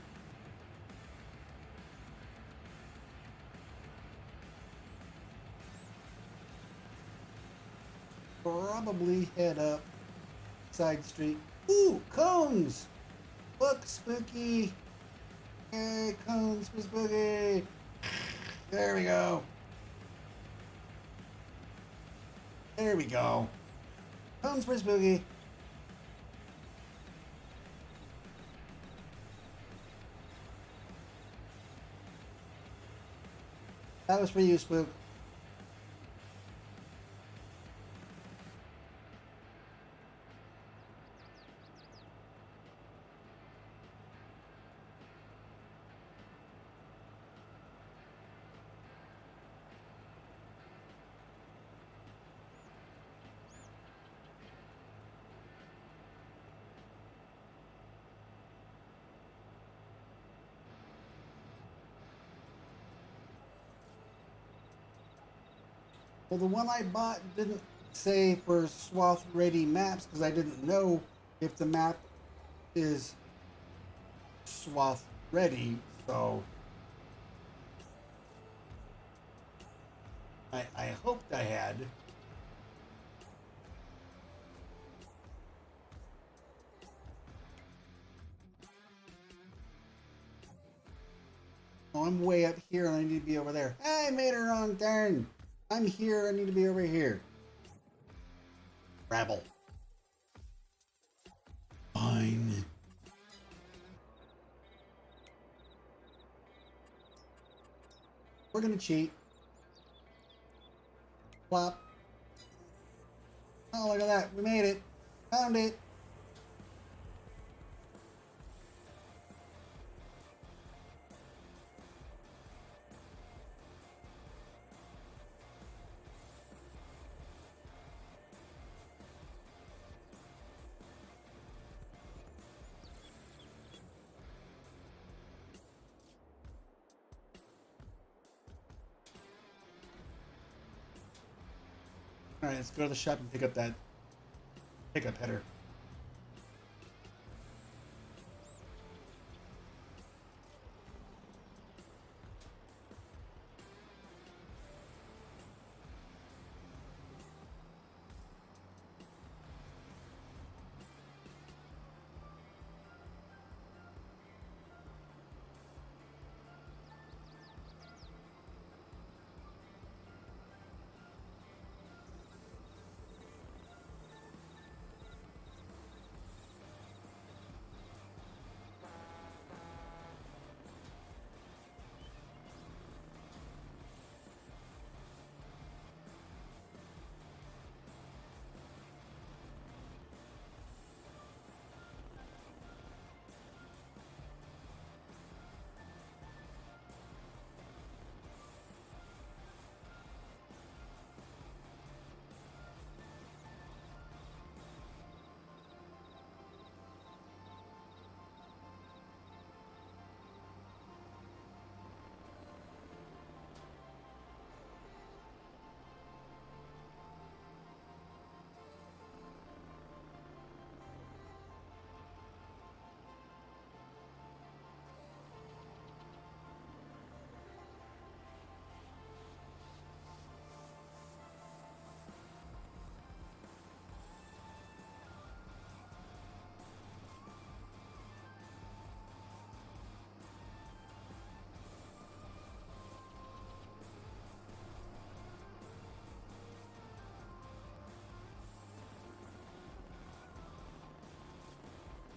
Probably head up side street. Ooh, cones! Look, spooky! Hey, cones for spooky! There we go. There we go. Cones for spooky. That was for you, Spook. Well, the one I bought didn't say for swath ready maps because I didn't know if the map is swath ready, so I hoped I had. Oh, I'm way up here and I need to be over there. I made a wrong turn. I'm here, I need to be over here. Rabble. Fine. We're gonna cheat. Plop. Oh, look at that. We made it. Found it. All right, let's go to the shop and pick up that pickup header.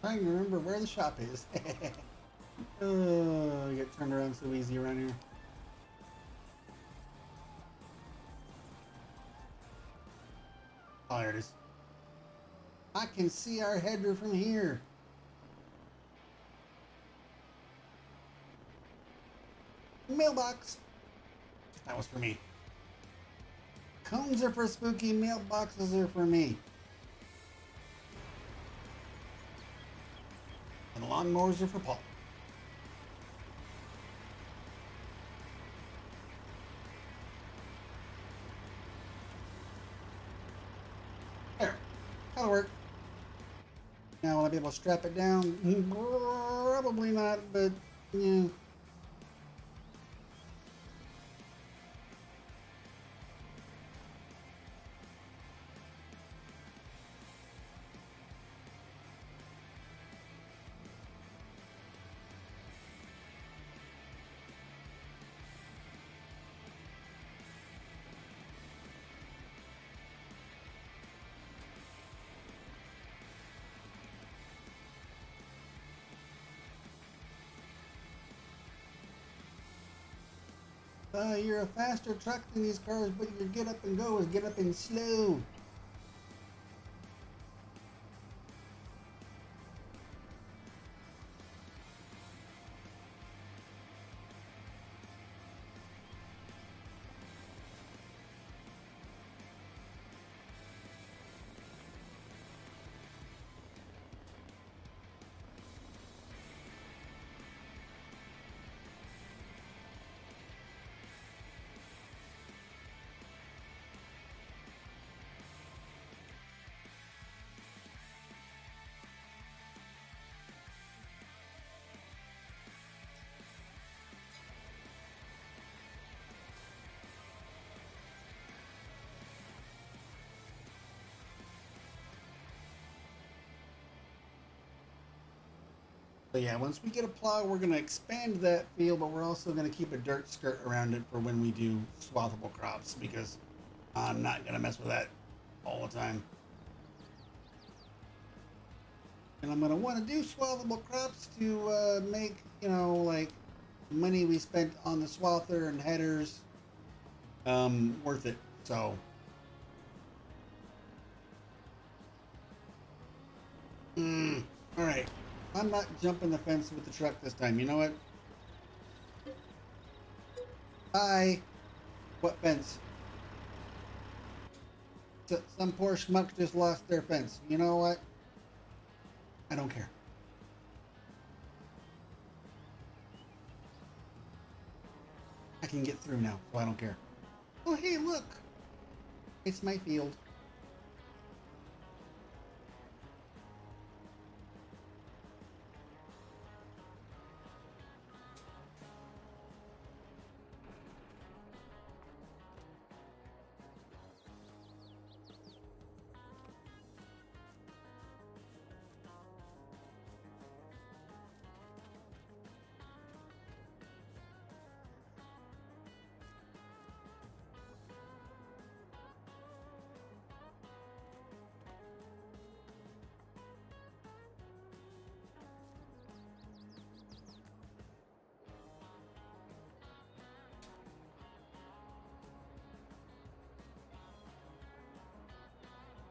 Trying to remember where the shop is. I get turned around so easy around here. Oh, there it is. I can see our header from here. Mailbox. That was for me. Cones are for Spooky. Mailboxes are for me. And lawnmowers are for Paul. There. That'll work. Now will I be able to strap it down? Probably not, but yeah. You're a faster truck than these cars, but your get up and go is get up and slow. So yeah, once we get a plow, we're going to expand that field, but we're also going to keep a dirt skirt around it for when we do swathable crops, because I'm not going to mess with that all the time. And I'm going to want to do swathable crops to make, you know, like money we spent on the swather and headers worth it. So all right. I'm not jumping the fence with the truck this time. You know what? Hi. What fence? Some poor schmuck just lost their fence. You know what? I don't care. I can get through now, so I don't care. Oh, hey, look. It's my field.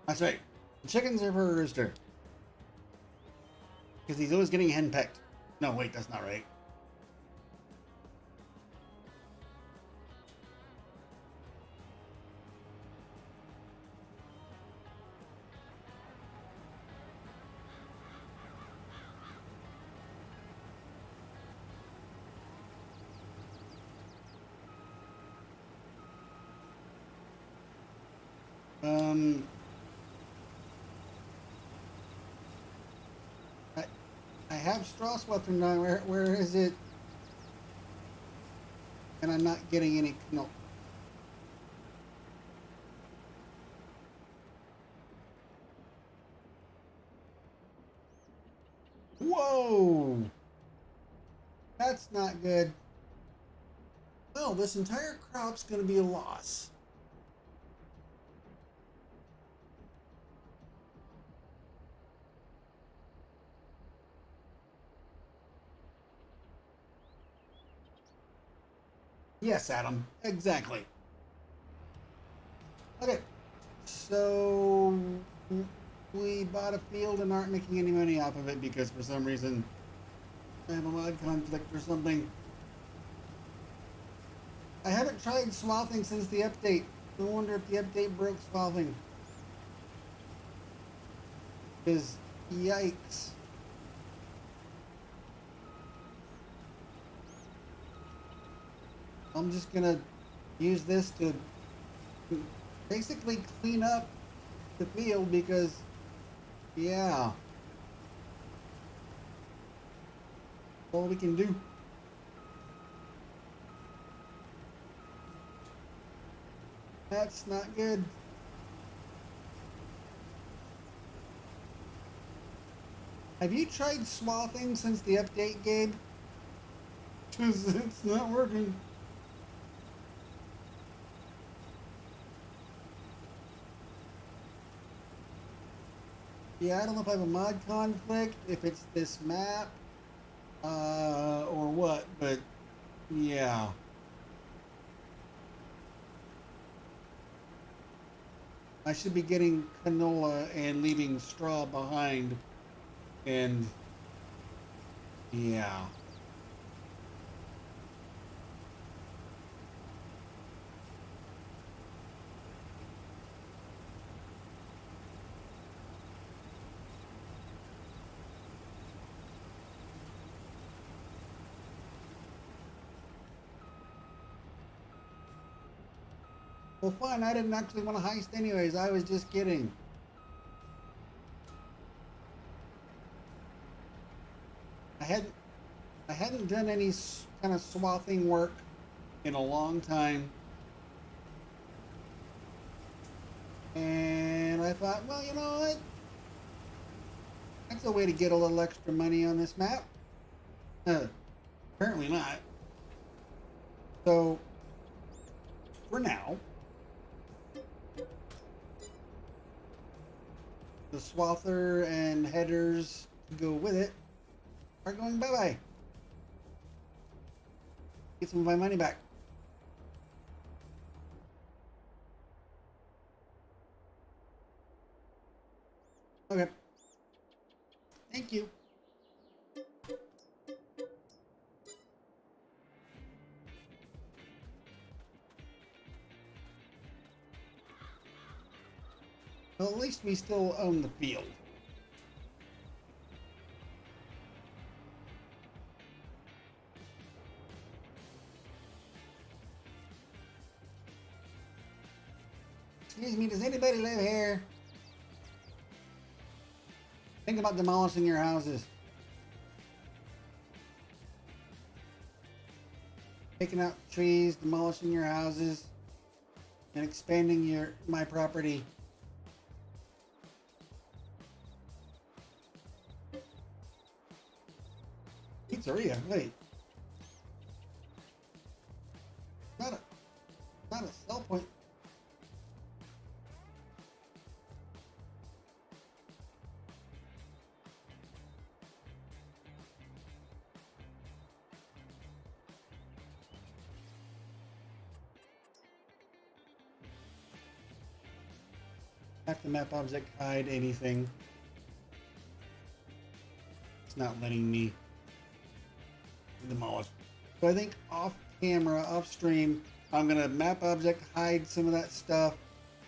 That's right. The chickens are for a rooster. Because he's always getting henpecked. No, wait, that's not right. I have straw swather now. Where is it? And I'm not getting any. No. Whoa! That's not good. Well, this entire crop's going to be a loss. Yes, Adam. Exactly. Okay. So we bought a field and aren't making any money off of it because for some reason I have a mod conflict or something. I haven't tried swathing since the update. I wonder if the update broke swathing. Because, yikes. I'm just gonna use this to basically clean up the field because, yeah. That's all we can do. That's not good. Have you tried swathing since the update, Gabe? Because it's not working. Yeah, I don't know if I have a mod conflict, if it's this map, or what, but yeah. I should be getting canola and leaving straw behind, and yeah. Well, fine, I didn't actually want to heist anyways, I was just kidding. I hadn't done any kind of swathing work in a long time. And I thought, well, you know what? That's a way to get a little extra money on this map. Apparently not. So, for now, the swather and headers to go with it are going bye-bye. Get some of my money back. Okay. Thank you. Well, at least we still own the field. Excuse me, does anybody live here? Think about demolishing your houses. Taking out trees, demolishing your houses, and expanding my property. Pizzeria, wait. Not a sell point. Have to map object hide anything. It's not letting me demolish. So I think off camera, off stream, I'm gonna map object hide some of that stuff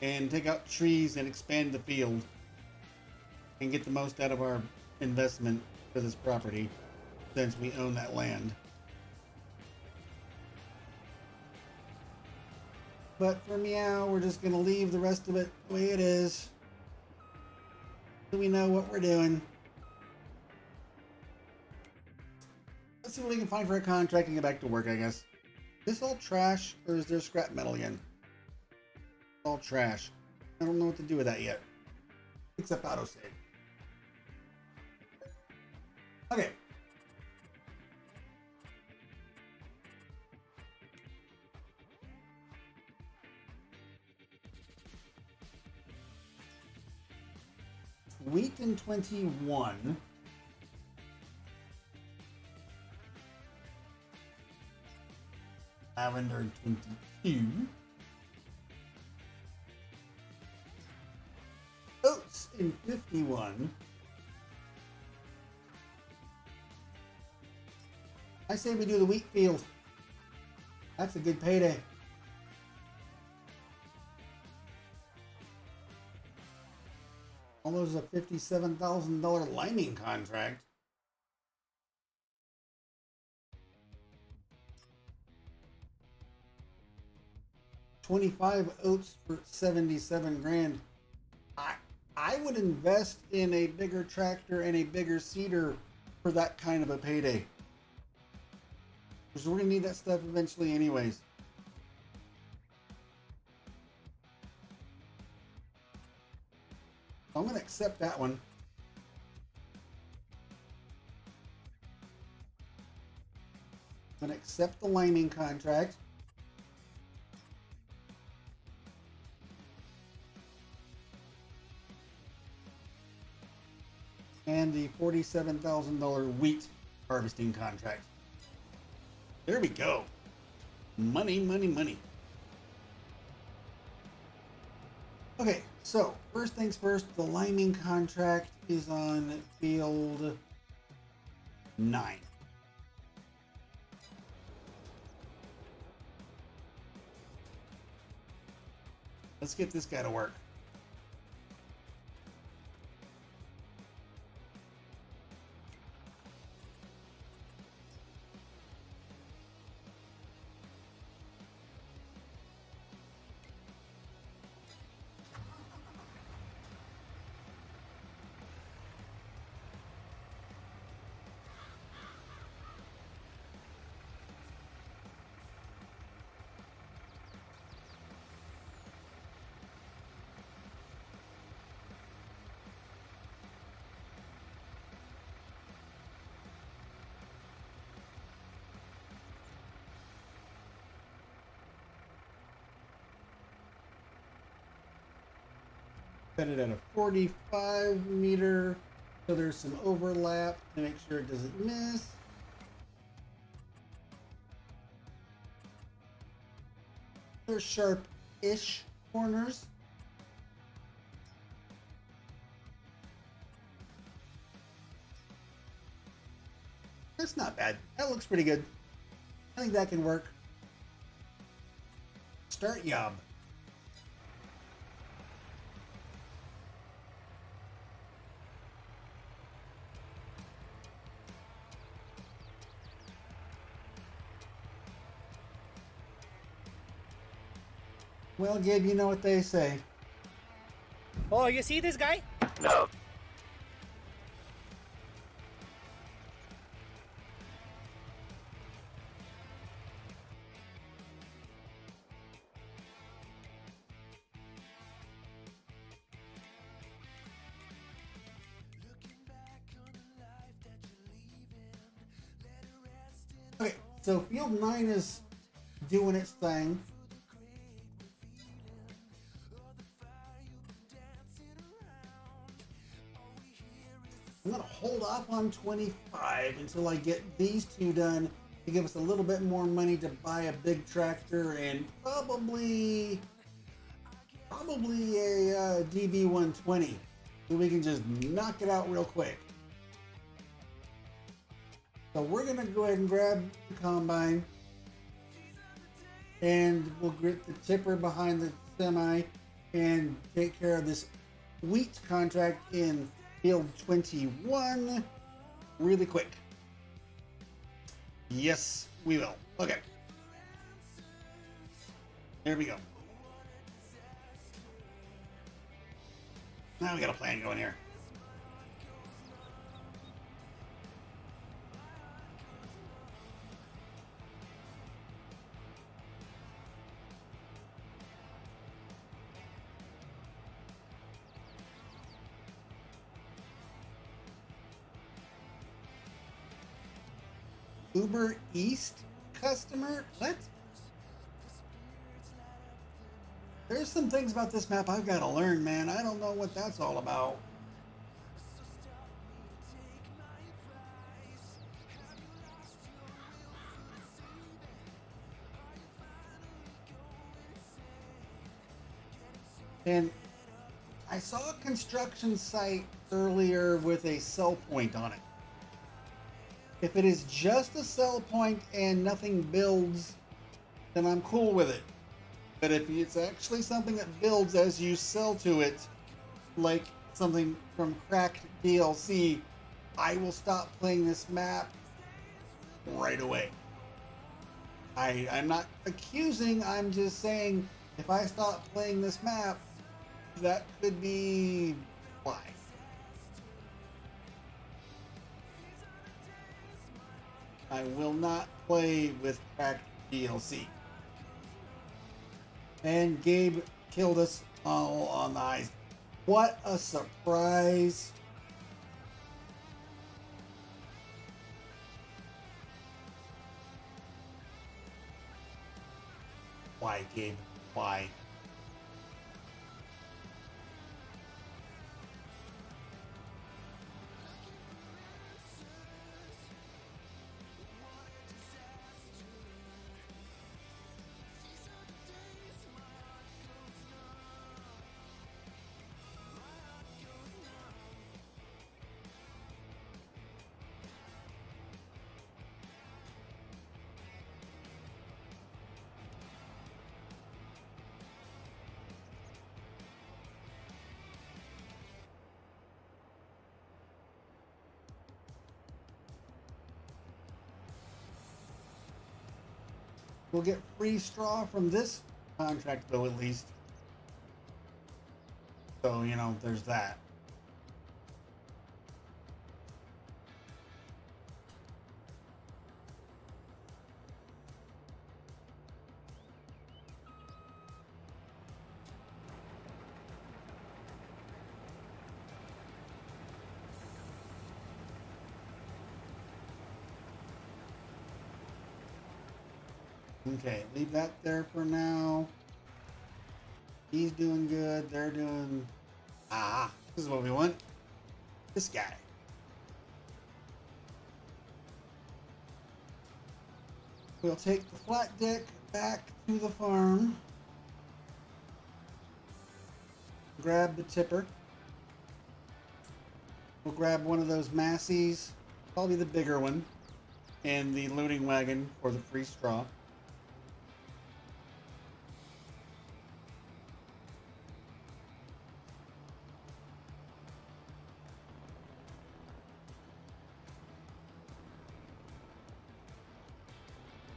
and take out trees and expand the field and get the most out of our investment for this property since we own that land. But for meow, we're just gonna leave the rest of it the way it is so we know what we're doing. Let's see what we can find for a contract and get back to work, I guess. Is this all trash, or is there scrap metal again? It's all trash. I don't know what to do with that yet. Except autosave. Okay. Wheat in 21. Lavender 22. Oats in 51. I say we do the wheat field. That's a good payday. Almost a $57,000 lining contract. $25 oats for 77 grand. I would invest in a bigger tractor and a bigger seeder for that kind of a payday. Because we're going to need that stuff eventually anyways. So I'm going to accept that one. I'm going to accept the lining contract. And the $47,000 wheat harvesting contract. There we go. Money, money, money. Okay, so first things first, the lining contract is on field 9. Let's get this guy to work. Set it at a 45 meter, so there's some overlap to make sure it doesn't miss. There's sharp-ish corners. That's not bad. That looks pretty good. I think that can work. Start yob. Well, Gabe, you know what they say. Oh, you see this guy? No. Okay, so field 9 is doing its thing. I'm going to hold off on 25 until I get these two done to give us a little bit more money to buy a big tractor and probably a DB120 so we can just knock it out real quick. So we're going to go ahead and grab the combine and we'll get the tipper behind the semi and take care of this wheat contract in field 21 really quick. Yes, we will. Okay. There we go. Now we got a plan going here. Uber East customer? What? There's some things about this map I've got to learn, man. I don't know what that's all about. And I saw a construction site earlier with a sell point on it. If it is just a sell point and nothing builds, then I'm cool with it. But if it's actually something that builds as you sell to it, like something from Cracked DLC, I will stop playing this map right away. I'm not accusing, I'm just saying if I stop playing this map, that could be why. I will not play with Cracked DLC. And Gabe killed us all on the ice. What a surprise. Why, Gabe? Why? We'll get free straw from this contract, though, at least. So, you know, there's that. Okay, leave that there for now. He's doing good. They're doing... Ah, this is what we want. This guy. We'll take the flat deck back to the farm. Grab the tipper. We'll grab one of those Massies, probably the bigger one, and the loading wagon for the free straw.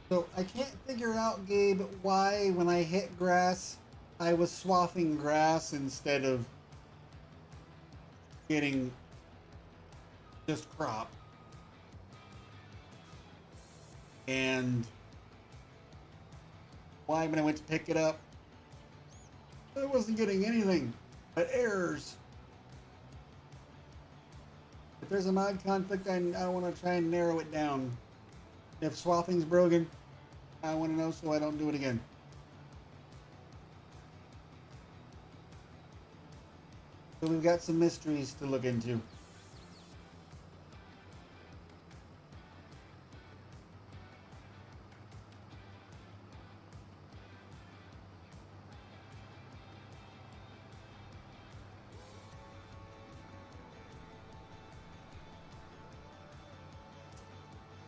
So I can't figure out, Gabe, why when I hit grass, I was swathing grass instead of getting just crop. And why when I went to pick it up, I wasn't getting anything but errors. If there's a mod conflict, I want to try and narrow it down. If swathing's broken, I want to know so I don't do it again. So we've got some mysteries to look into.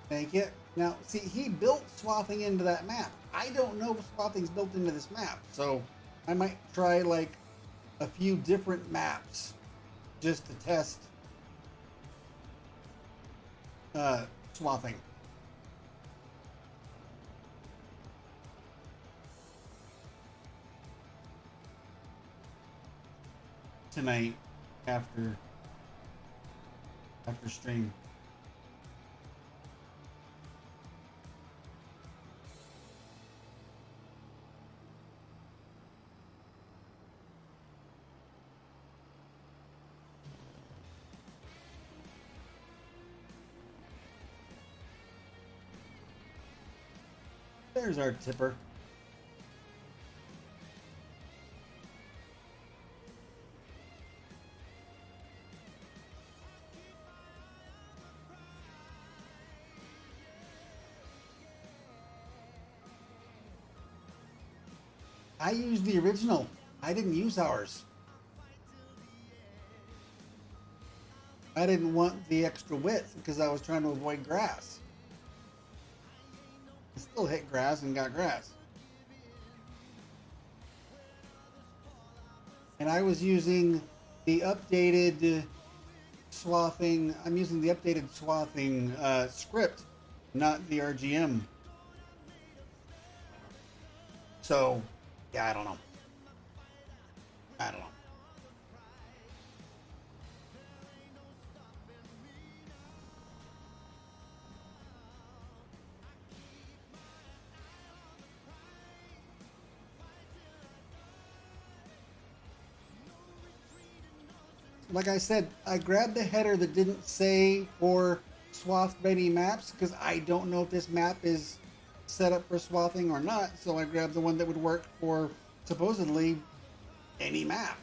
Thank you. Now, see, he built swathing into that map. I don't know if swathing's built into this map, so I might try, like, a few different maps just to test swathing. Tonight, after stream. There's our tipper. I use the original. I didn't use ours. I didn't want the extra width because I was trying to avoid grass. I still hit grass and got grass. And I was using the updated swathing. I'm using the updated swathing script, not the RGM. So, yeah, I don't know. I don't know. Like I said, I grabbed the header that didn't say for swath ready maps because I don't know if this map is set up for swathing or not. So I grabbed the one that would work for supposedly any map.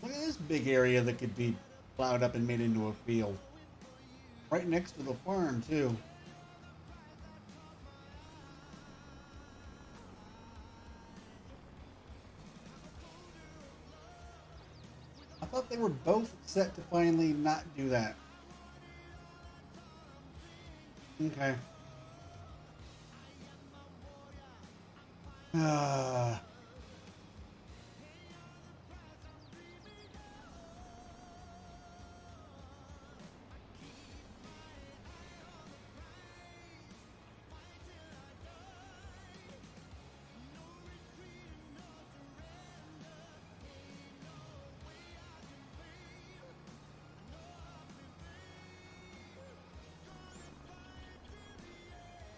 Look at this big area that could be plowed up and made into a field. Right next to the farm, too. I thought they were both set to finally not do that. Okay.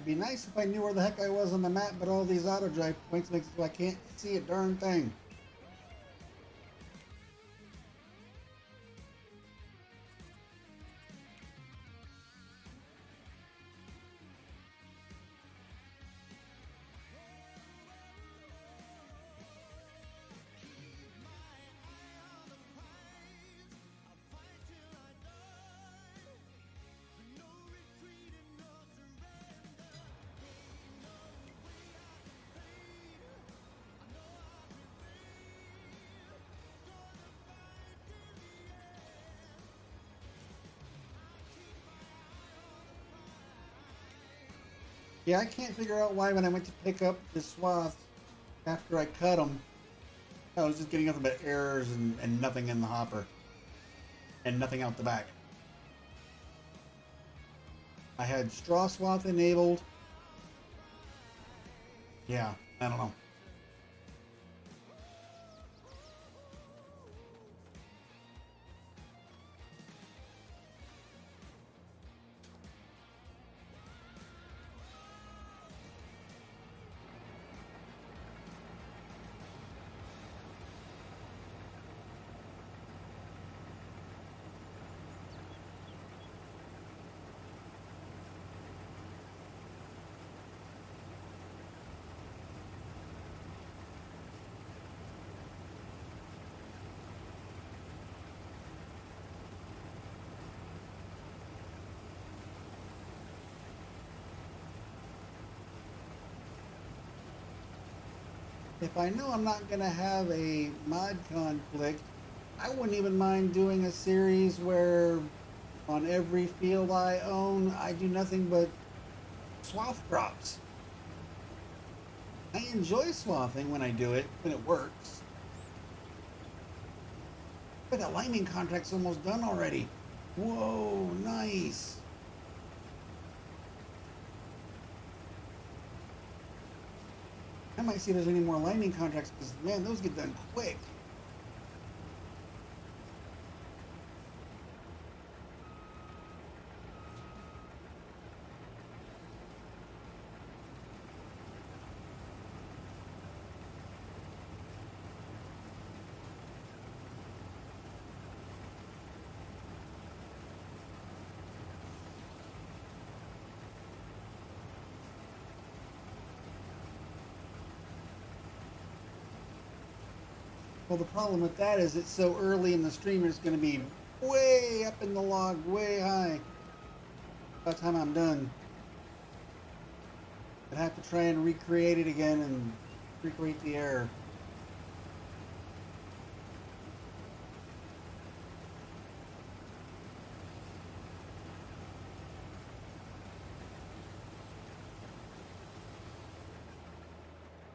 It'd be nice if I knew where the heck I was on the map, but all these auto drive points makes it so I can't see a darn thing. Yeah, I can't figure out why when I went to pick up the swath after I cut them, I was just getting nothing but errors and nothing in the hopper. And nothing out the back. I had straw swath enabled. Yeah, I don't know. If I know I'm not going to have a mod conflict, I wouldn't even mind doing a series where on every field I own, I do nothing but swath drops. I enjoy swathing when I do it, when it works. But that lining contract's almost done already. Whoa, nice. I might see if there's any more lining contracts because, man, those get done quick. Well, the problem with that is it's so early and the streamer is going to be way up in the log, way high. By the time I'm done, I'd have to try and recreate it again and recreate the error.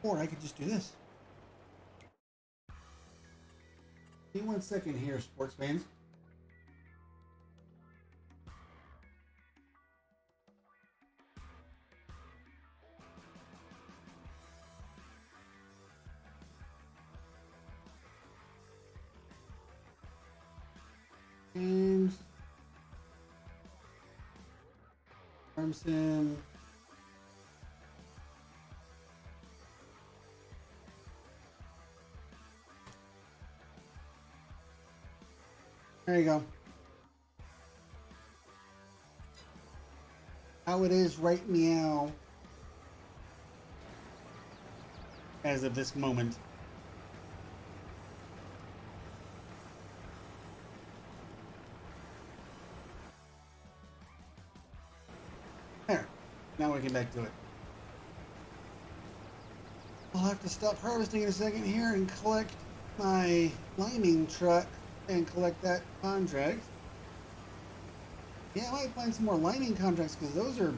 Or I could just do this. Give me 1 second here, sports fans. Games. Farm sim. There you go. How it is right meow as of this moment. There. Now we can back to it. I'll have to stop harvesting in a second here and collect my liming truck and collect that contract. Yeah, I might find some more liming contracts because those are,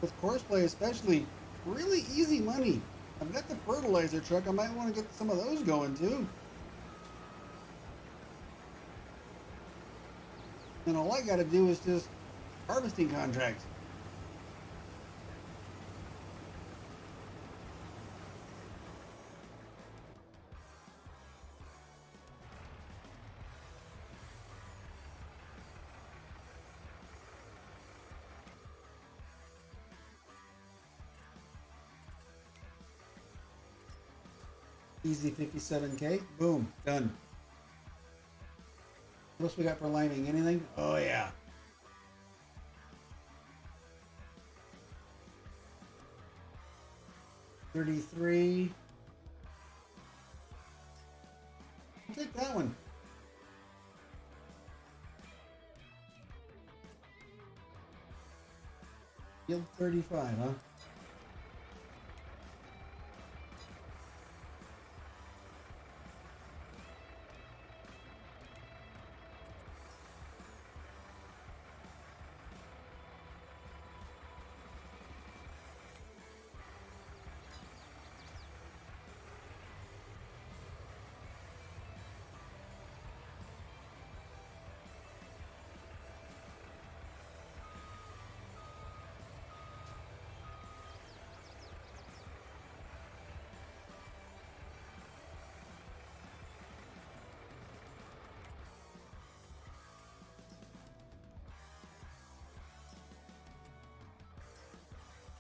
with Courseplay especially, really easy money. I've got the fertilizer truck. I might want to get some of those going too. And all I got to do is just harvesting contracts. Easy 57K. Boom. Done. What else we got for liming? Anything? Oh, yeah. $33. I'll take that one. Yield 35, huh?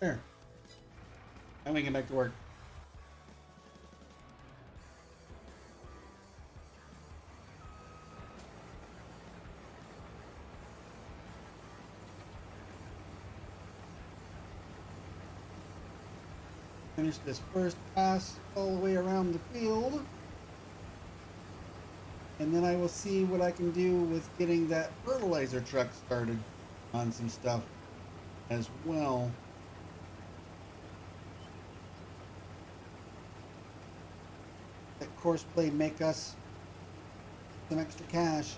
There. Now we can get back to work. Finish this first pass all the way around the field. And then I will see what I can do with getting that fertilizer truck started on some stuff as well. That Courseplay make us some extra cash.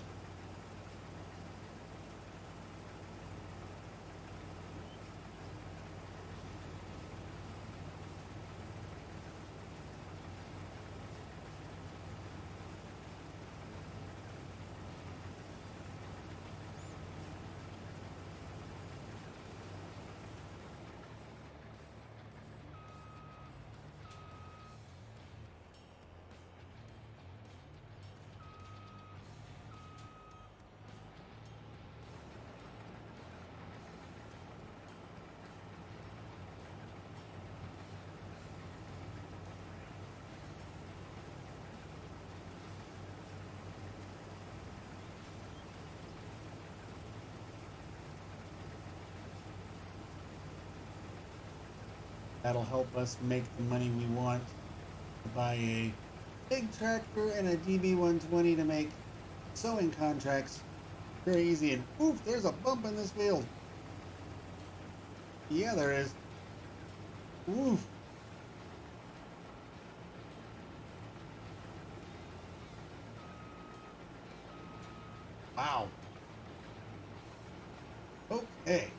That'll help us make the money we want to buy a big tractor and a DB120 to make sowing contracts very easy. And oof, there's a bump in this field. Yeah, there is. Oof. Wow. Okay.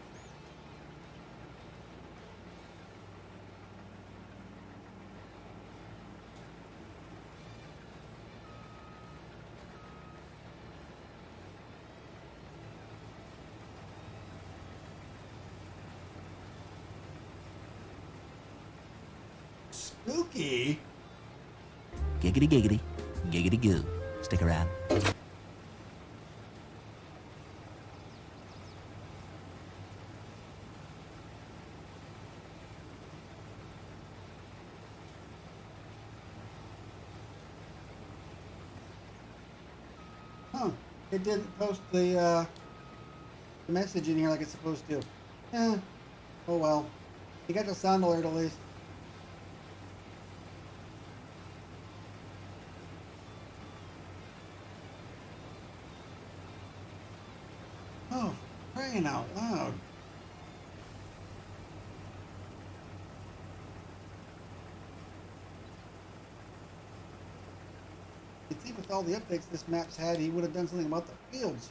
Spooky. Giggity giggity, giggity goo. Stick around. Huh. It didn't post the message in here like it's supposed to. Oh well. You got the sound alert at least. Oh, praying out loud. You'd think with all the updates this map's had, he would have done something about the fields.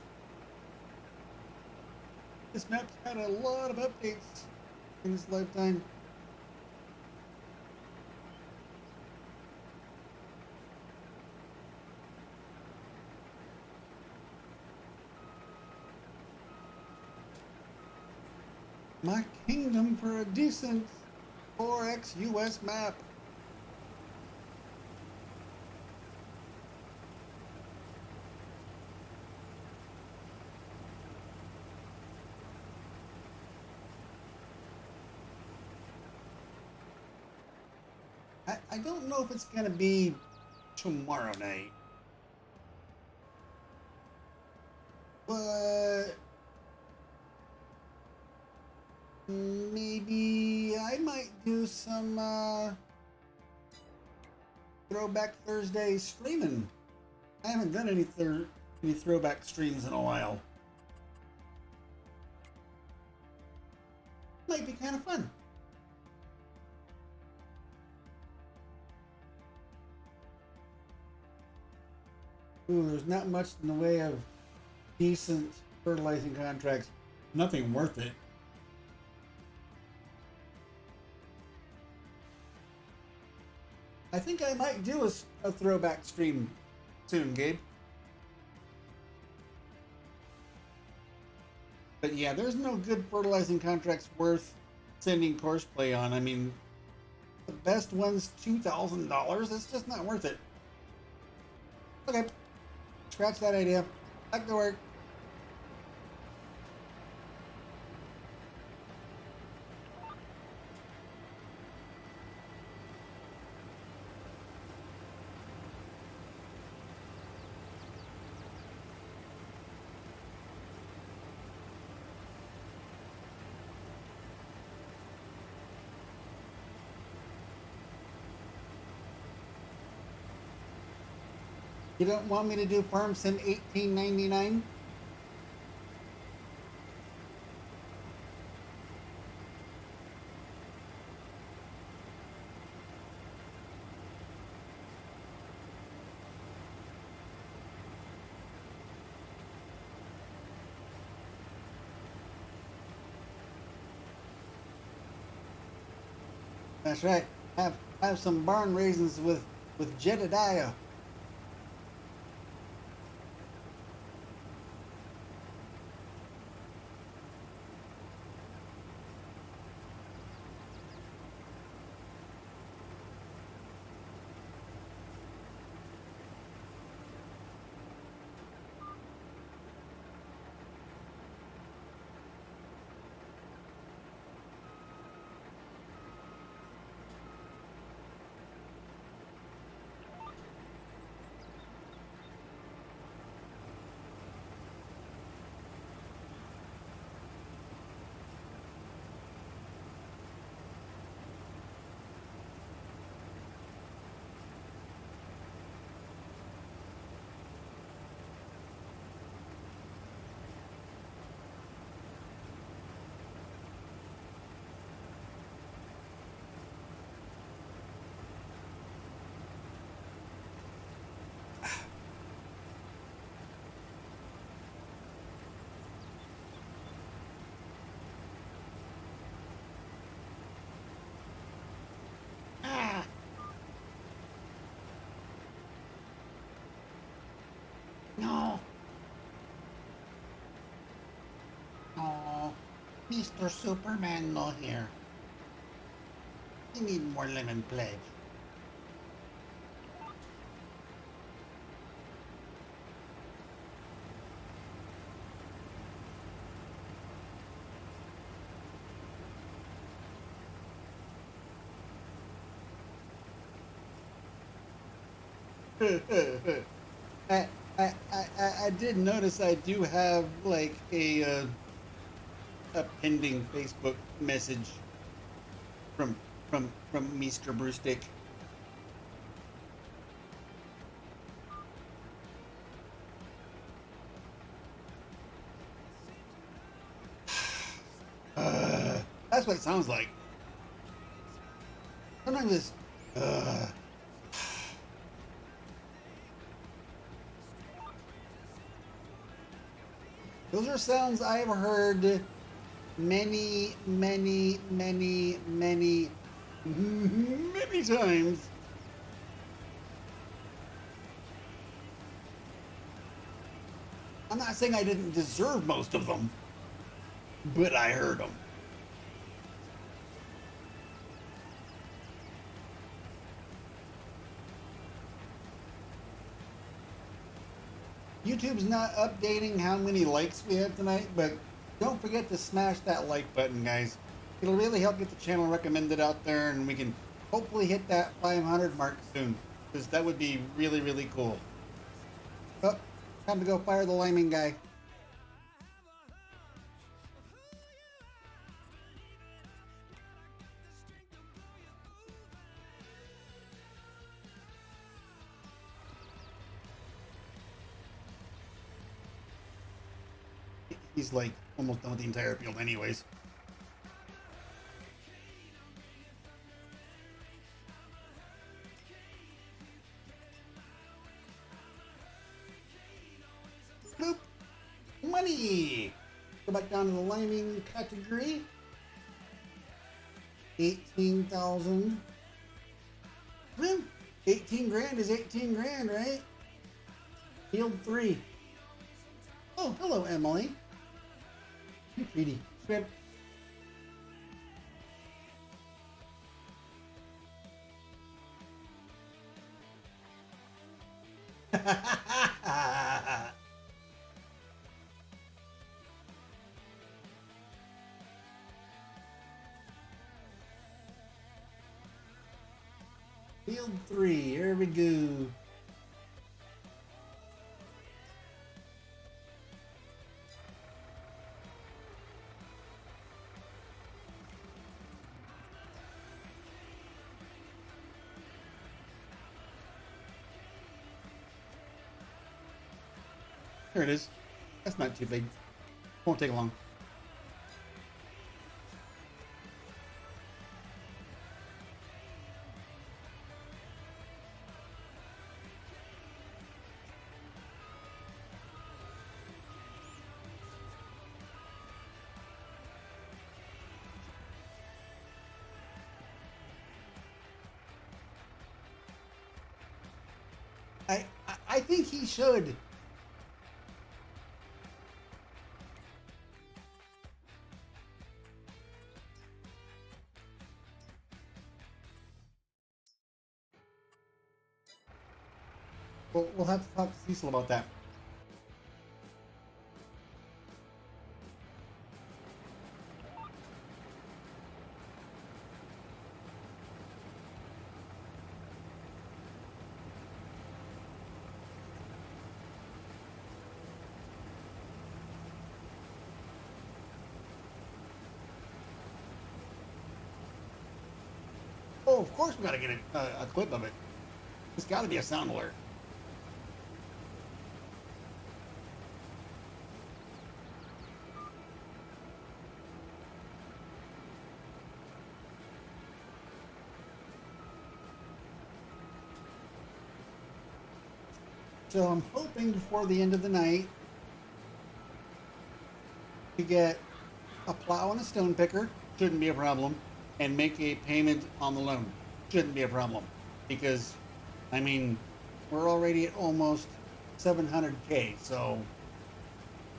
This map's had a lot of updates in its lifetime. My kingdom for a decent 4X US map. I don't know if it's going to be tomorrow night. But maybe I might do some Throwback Thursday streaming. I haven't done any throwback streams in a while. Might be kind of fun. Ooh, there's not much in the way of decent fertilizing contracts. Nothing worth it. I think I might do a throwback stream soon, Gabe. But yeah, there's no good fertilizing contracts worth sending courseplay on. I mean, the best one's $2,000. It's just not worth it. Okay. Scratch that idea. Back to work. You don't want me to do Farm Sim 1899? That's right. Have some barn raisins with Jedediah. Mr. Superman no here. I need more lemon pledge. I did notice I do have like a pending Facebook message from Mr. Brewstick. That's what it sounds like. Sometimes it's those are sounds I have heard many times. I'm not saying I didn't deserve most of them, but I heard them. YouTube's not updating how many likes we have tonight, but don't forget to smash that like button, guys. It'll really help get the channel recommended out there, and we can hopefully hit that 500 mark soon, because that would be really cool. Oh, time to go fire the liming guy. He's like almost done with the entire field anyways. Bloop. Money. Go back down to the liming category. 18,000. 18 grand is 18 grand, right? Field 3. Oh, hello, Emily. You pretty. Script. Field 3, here we go. There it is. That's not too big. Won't take long. I think he should. We'll have to talk to Cecil about that. Oh, of course we gotta get a clip of it. There's gotta be a sound alert. So I'm hoping before the end of the night to get a plow and a stone picker. Shouldn't be a problem. And make a payment on the loan. Shouldn't be a problem. Because, I mean, we're already at almost 700K, so...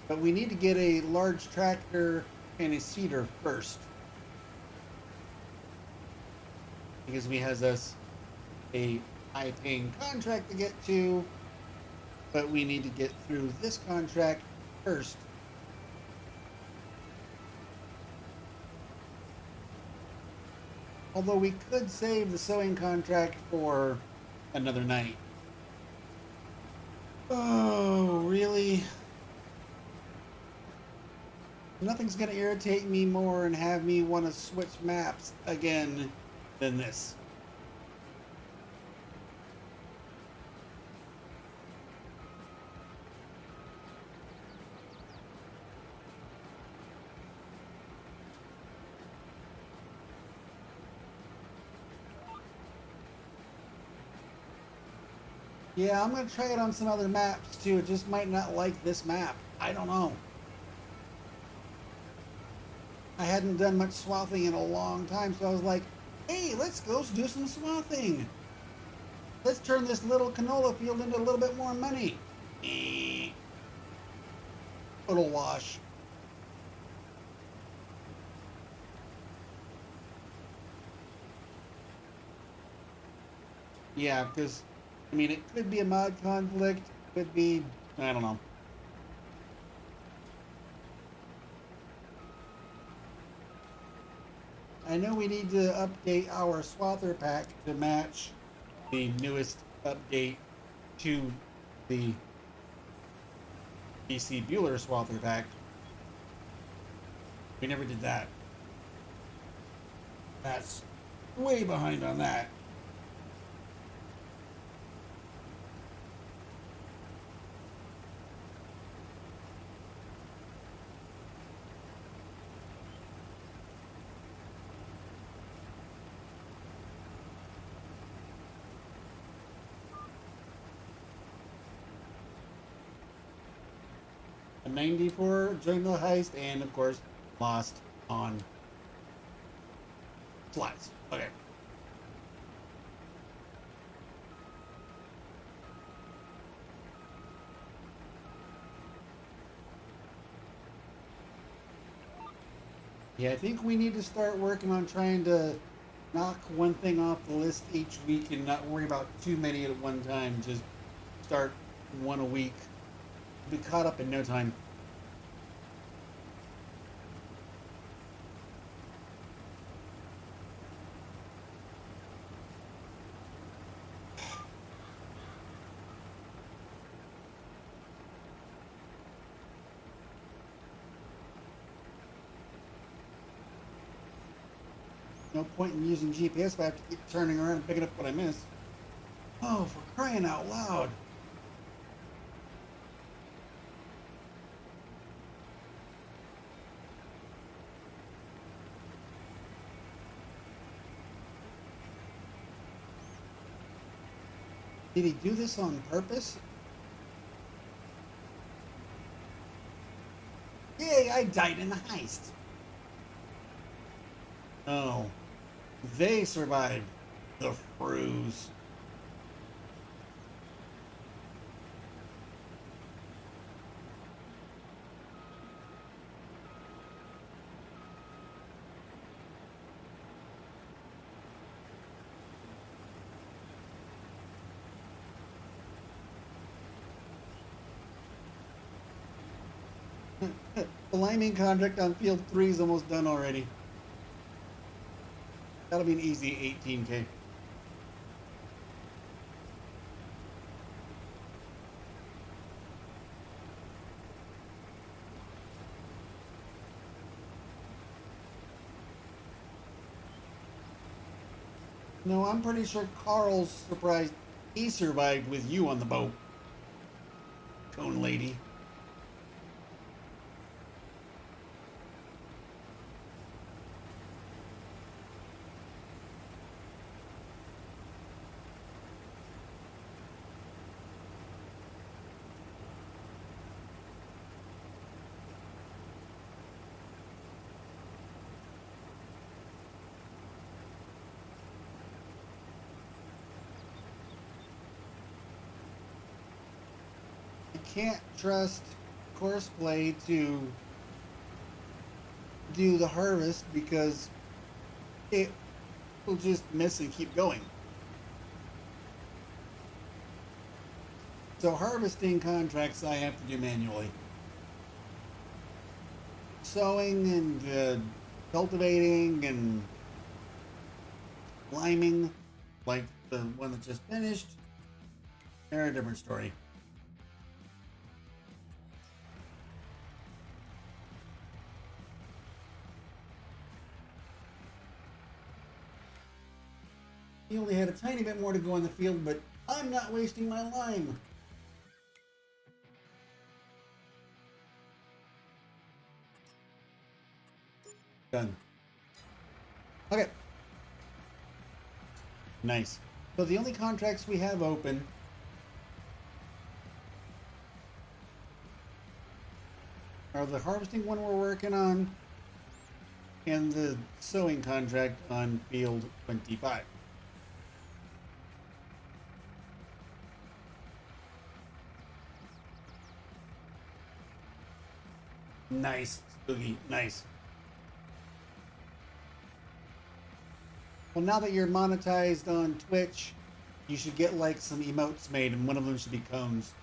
But we need to get a large tractor and a cedar first. Because he has us a high-paying contract to get to, but we need to get through this contract first. Although we could save the sewing contract for another night. Oh, really? Nothing's going to irritate me more and have me want to switch maps again than this. Yeah, I'm going to try it on some other maps too. It just might not like this map. I don't know. I hadn't done much swathing in a long time, so I was like, hey, let's go do some swathing. Let's turn this little canola field into a little bit more money. Total wash. Yeah, because, I mean, it could be a mod conflict, could be, I don't know. I know we need to update our swather pack to match the newest update to the BC Bueller swather pack. We never did that. That's way behind on that. A 94 joined the heist and of course lost on flats. Okay. Yeah, I think we need to start working on trying to knock one thing off the list each week and not worry about too many at one time. Just start one a week. Be caught up in no time. No point in using GPS if I have to keep turning around and picking up what I miss. Oh, for crying out loud. Did he do this on purpose? Yay, I died in the heist. Oh, they survived the cruise. The lineman contract on field 3 is almost done already. That'll be an easy 18K. No, I'm pretty sure Carl's surprised he survived with you on the boat. Cone lady. Can't trust Courseplay to do the harvest because it will just miss and keep going. So harvesting contracts I have to do manually. Sowing and cultivating and liming, like the one that just finished, they're a different story. He only had a tiny bit more to go in the field, but I'm not wasting my lime. Done. Okay. Nice. So the only contracts we have open are the harvesting one we're working on and the sowing contract on field 25. Nice, Spooky. Nice. Well, now that you're monetized on Twitch, you should get like some emotes made, and one of them should be cones.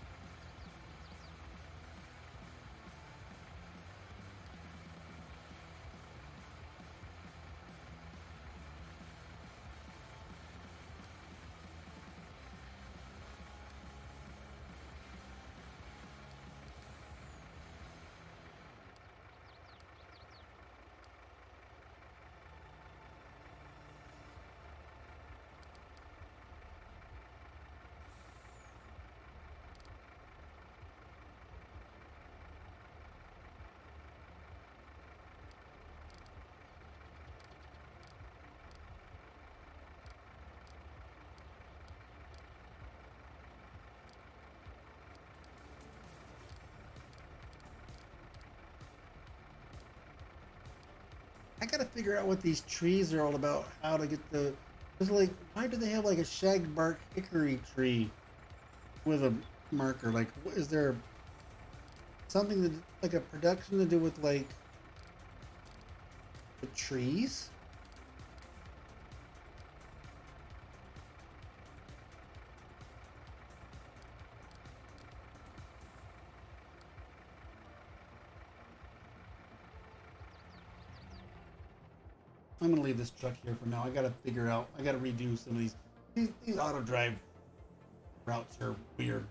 I gotta figure out what these trees are all about. How to get the... It's like, why do they have like a shag bark hickory tree with a marker? Like, is there something that, like a production to do with like the trees? I'm gonna leave this truck here for now. I gotta figure out. I gotta redo some of these auto drive routes are weird.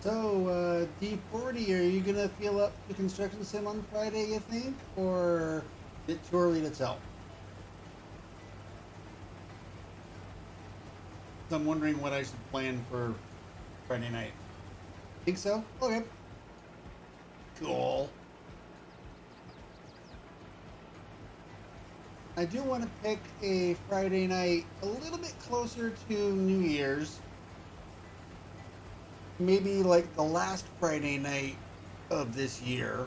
So, D40, are you gonna feel up the construction sim on Friday, you think? Or is it too early to tell? So I'm wondering what I should plan for Friday night. Think so? Okay. Cool. I do want to pick a Friday night a little bit closer to New Year's. Maybe like the last Friday night of this year.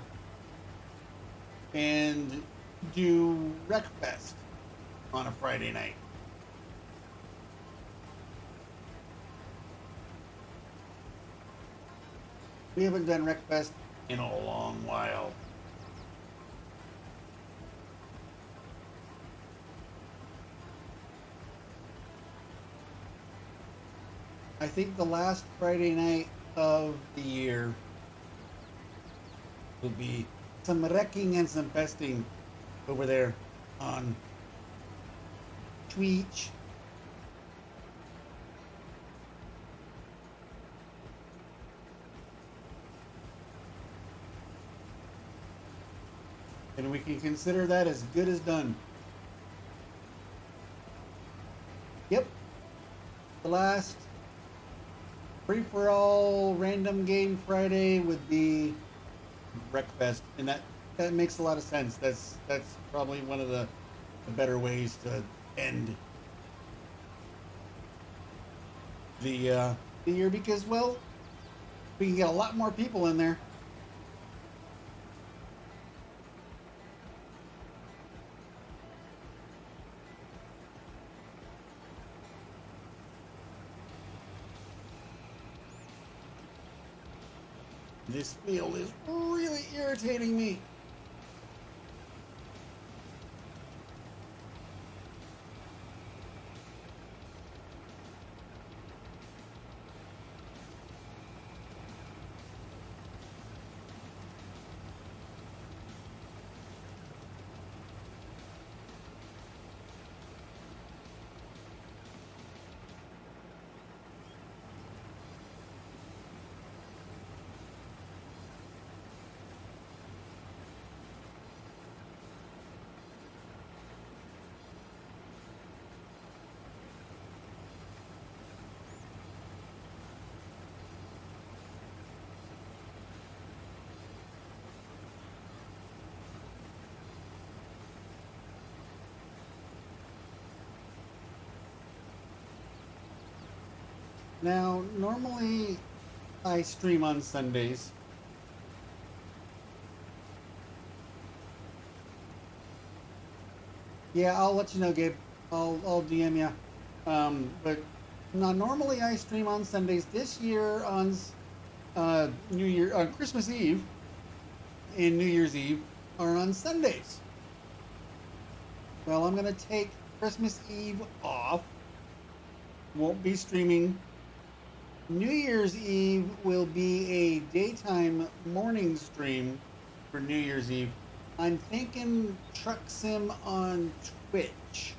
And do Wreckfest on a Friday night. We haven't done Wreckfest in a long while. I think the last Friday night of the year will be some wrecking and some festing over there on Twitch. And we can consider that as good as done. Yep. The last free-for-all random game Friday would be Wreckfest. And that makes a lot of sense. That's probably one of the better ways to end the year because, well, we can get a lot more people in there. This field is really irritating me. Now, normally I stream on Sundays. Yeah, I'll let you know, Gabe. I'll DM you. But now normally I stream on Sundays. This year on Christmas Eve and New Year's Eve are on Sundays. Well, I'm gonna take Christmas Eve off. Won't be streaming. New Year's Eve will be a daytime morning stream for New Year's Eve. I'm thinking Truck Sim on Twitch.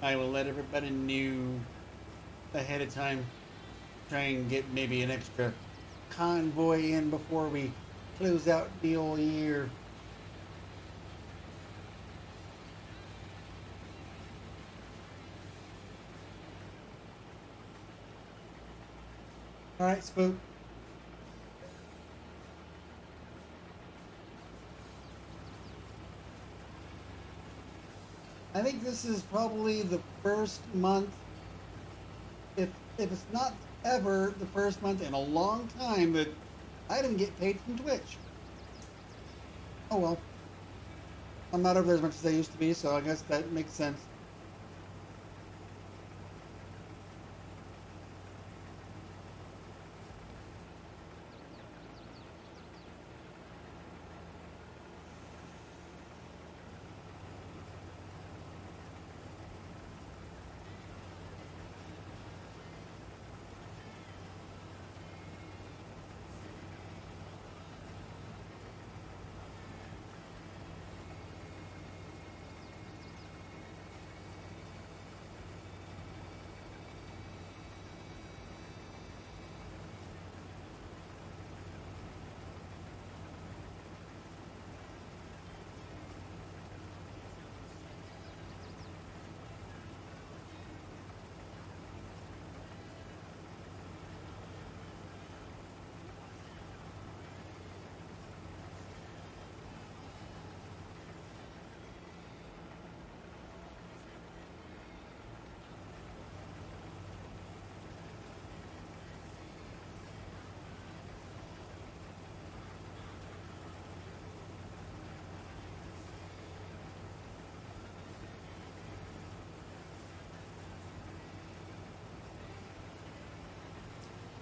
I will let everybody know ahead of time. Try and get maybe an extra convoy in before we close out the old year. All right, Spook. I think this is probably the first month, if it's not ever the first month in a long time that I didn't get paid from Twitch. Oh well. I'm not over there as much as I used to be, so I guess that makes sense.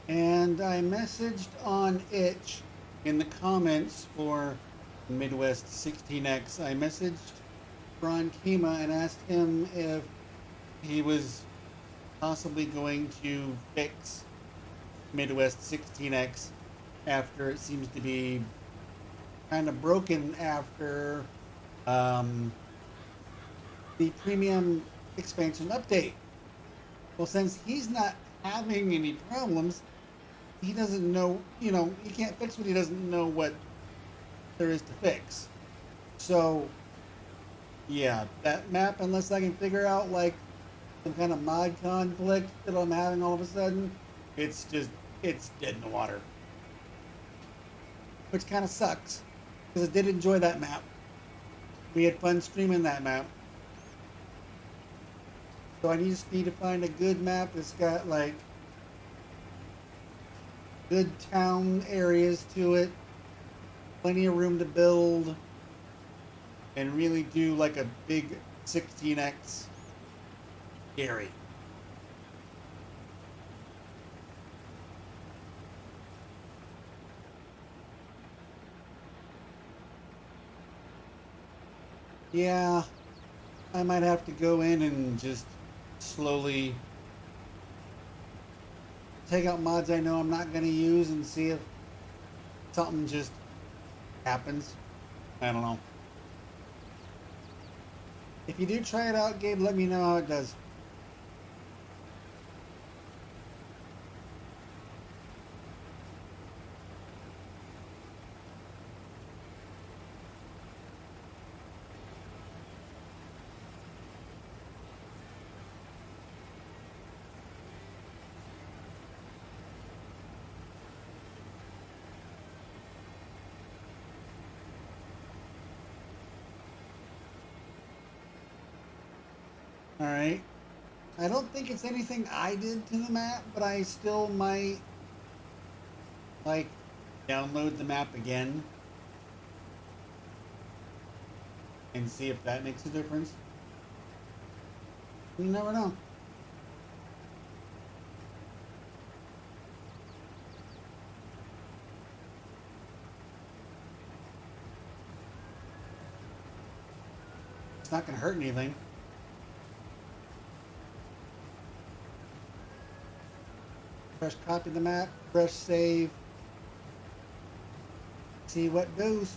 And I messaged on Itch in the comments for Midwest 16X. I messaged Ron Kima and asked him if he was possibly going to fix Midwest 16X after it seems to be kind of broken after the premium expansion update. Well, since he's not having any problems, he doesn't know, you know, he can't fix what he doesn't know what there is to fix. So, yeah, that map, unless I can figure out, like, some kind of mod conflict that I'm having all of a sudden, it's dead in the water. Which kind of sucks, because I did enjoy that map. We had fun streaming that map. So I just need to find a good map that's got, like, good town areas to it, plenty of room to build, and really do, like, a big 16X area. Yeah, I might have to go in and just slowly take out mods I know I'm not going to use and see if something just happens. I don't know. If you do try it out, Gabe, let me know how it does. Alright. I don't think it's anything I did to the map, but I still might, like, download the map again and see if that makes a difference. You never know. It's not going to hurt anything. Fresh copy the map, fresh save. See what goes.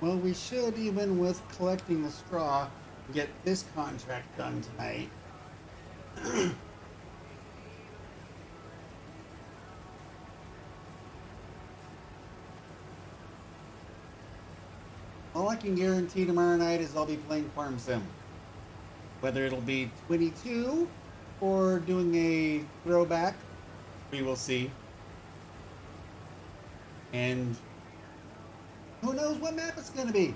Well, we should, even with collecting the straw, get this contract done tonight. All I can guarantee tomorrow night is I'll be playing Farm Sim. Whether it'll be 22 or doing a throwback, we will see. And who knows what map it's going to be.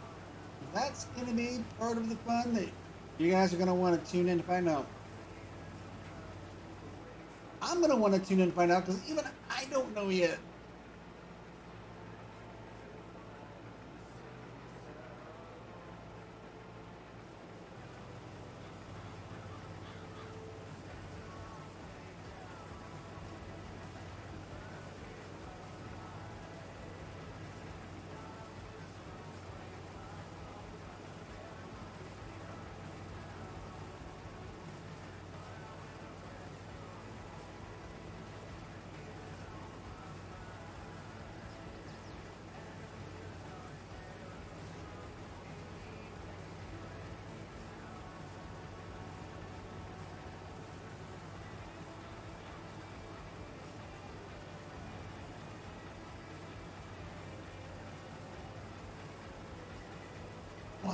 That's going to be part of the fun that you guys are going to want to tune in to find out. I'm going to want to tune in to find out because even I don't know yet.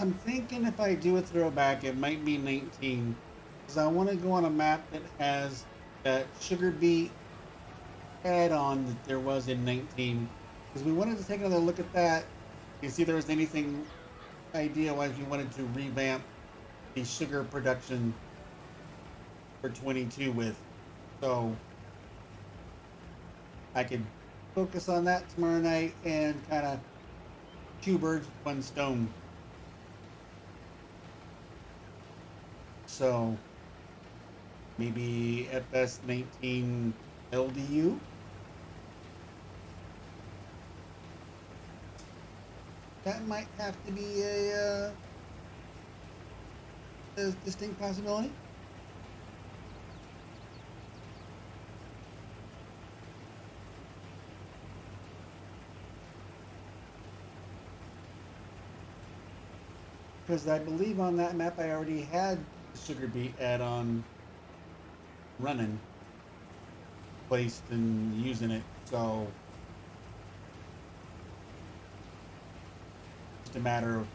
I'm thinking if I do a throwback, it might be 19. Because I want to go on a map that has that sugar beet add-on that there was in 19. Because we wanted to take another look at that and see if there was anything idea-wise we wanted to revamp the sugar production for 22 with. So I could focus on that tomorrow night and kind of two birds with one stone. So maybe FS19 LDU. That might have to be a distinct possibility. Because I believe on that map I already had the sugar beet add-on running, placed and using it, so just a matter of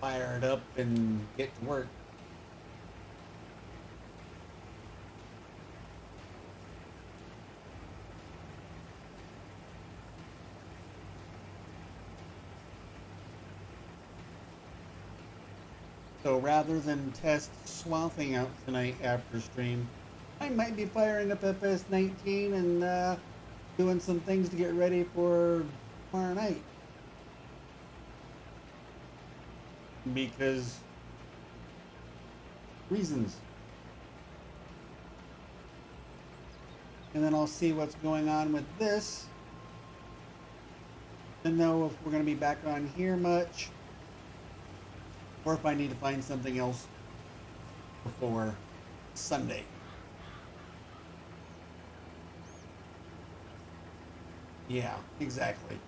fire it up and get to work. So rather than test swathing out tonight after stream, I might be firing up FS19 and doing some things to get ready for tomorrow night. Because reasons. And then I'll see what's going on with this. And know if we're going to be back on here much. Or if I need to find something else before Sunday. Yeah, exactly.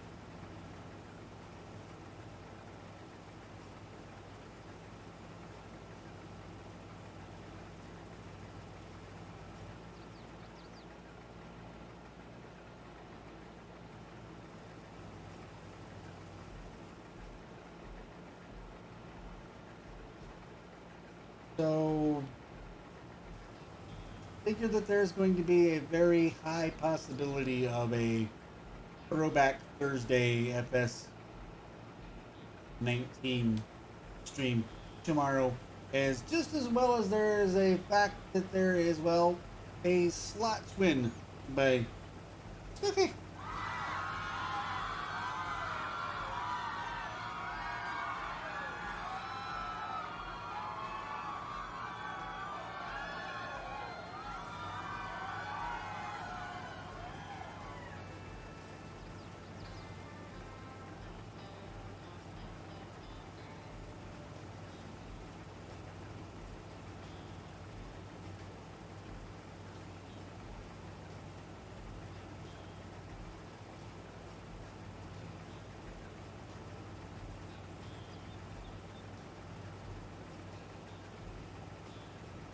So, figure that there's going to be a very high possibility of a Throwback Thursday FS19 stream tomorrow, as just as well as there is a fact that there is, well, a slot win by okay.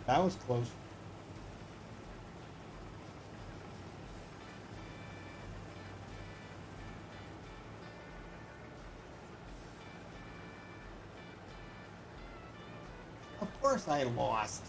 That was close. Of course I lost.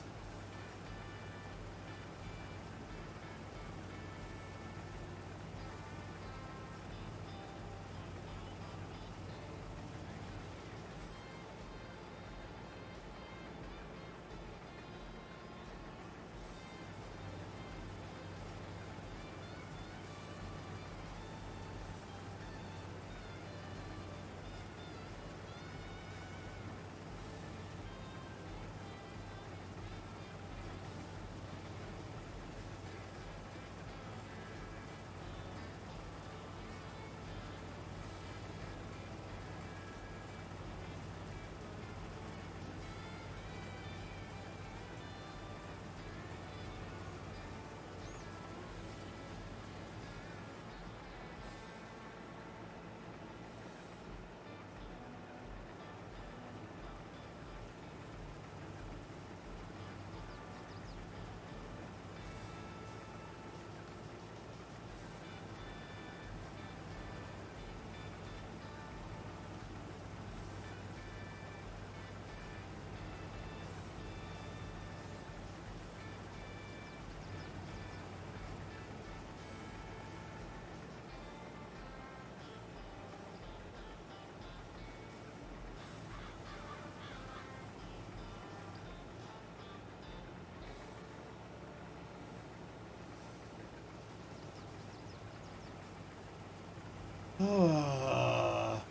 Oh.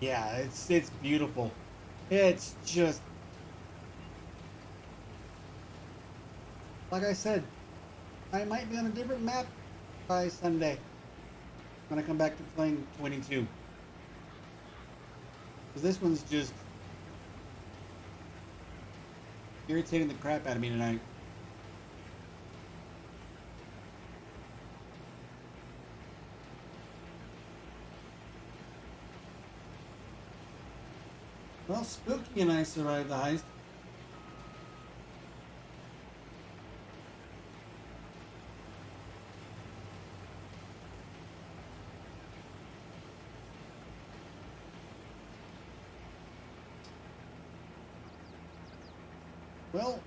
Yeah, it's beautiful. It's just like I said, I might be on a different map by Sunday when I come back to playing 22. Because this one's just irritating the crap out of me tonight. Well, Spooky and I survived the heist. Well,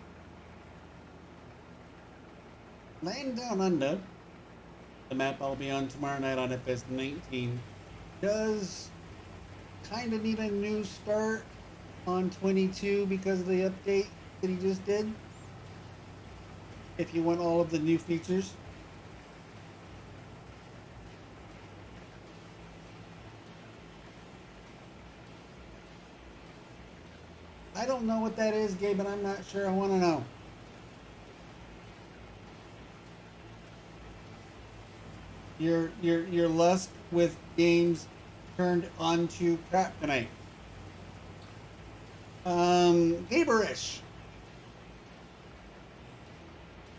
laying down under, the map I'll be on tomorrow night on FS19, does kind of need a new start on 22 because of the update that he just did. If you want all of the new features. I don't know what that is, Gabe, and I'm not sure I want to know. Your lust with games turned onto crap tonight. Gaberish.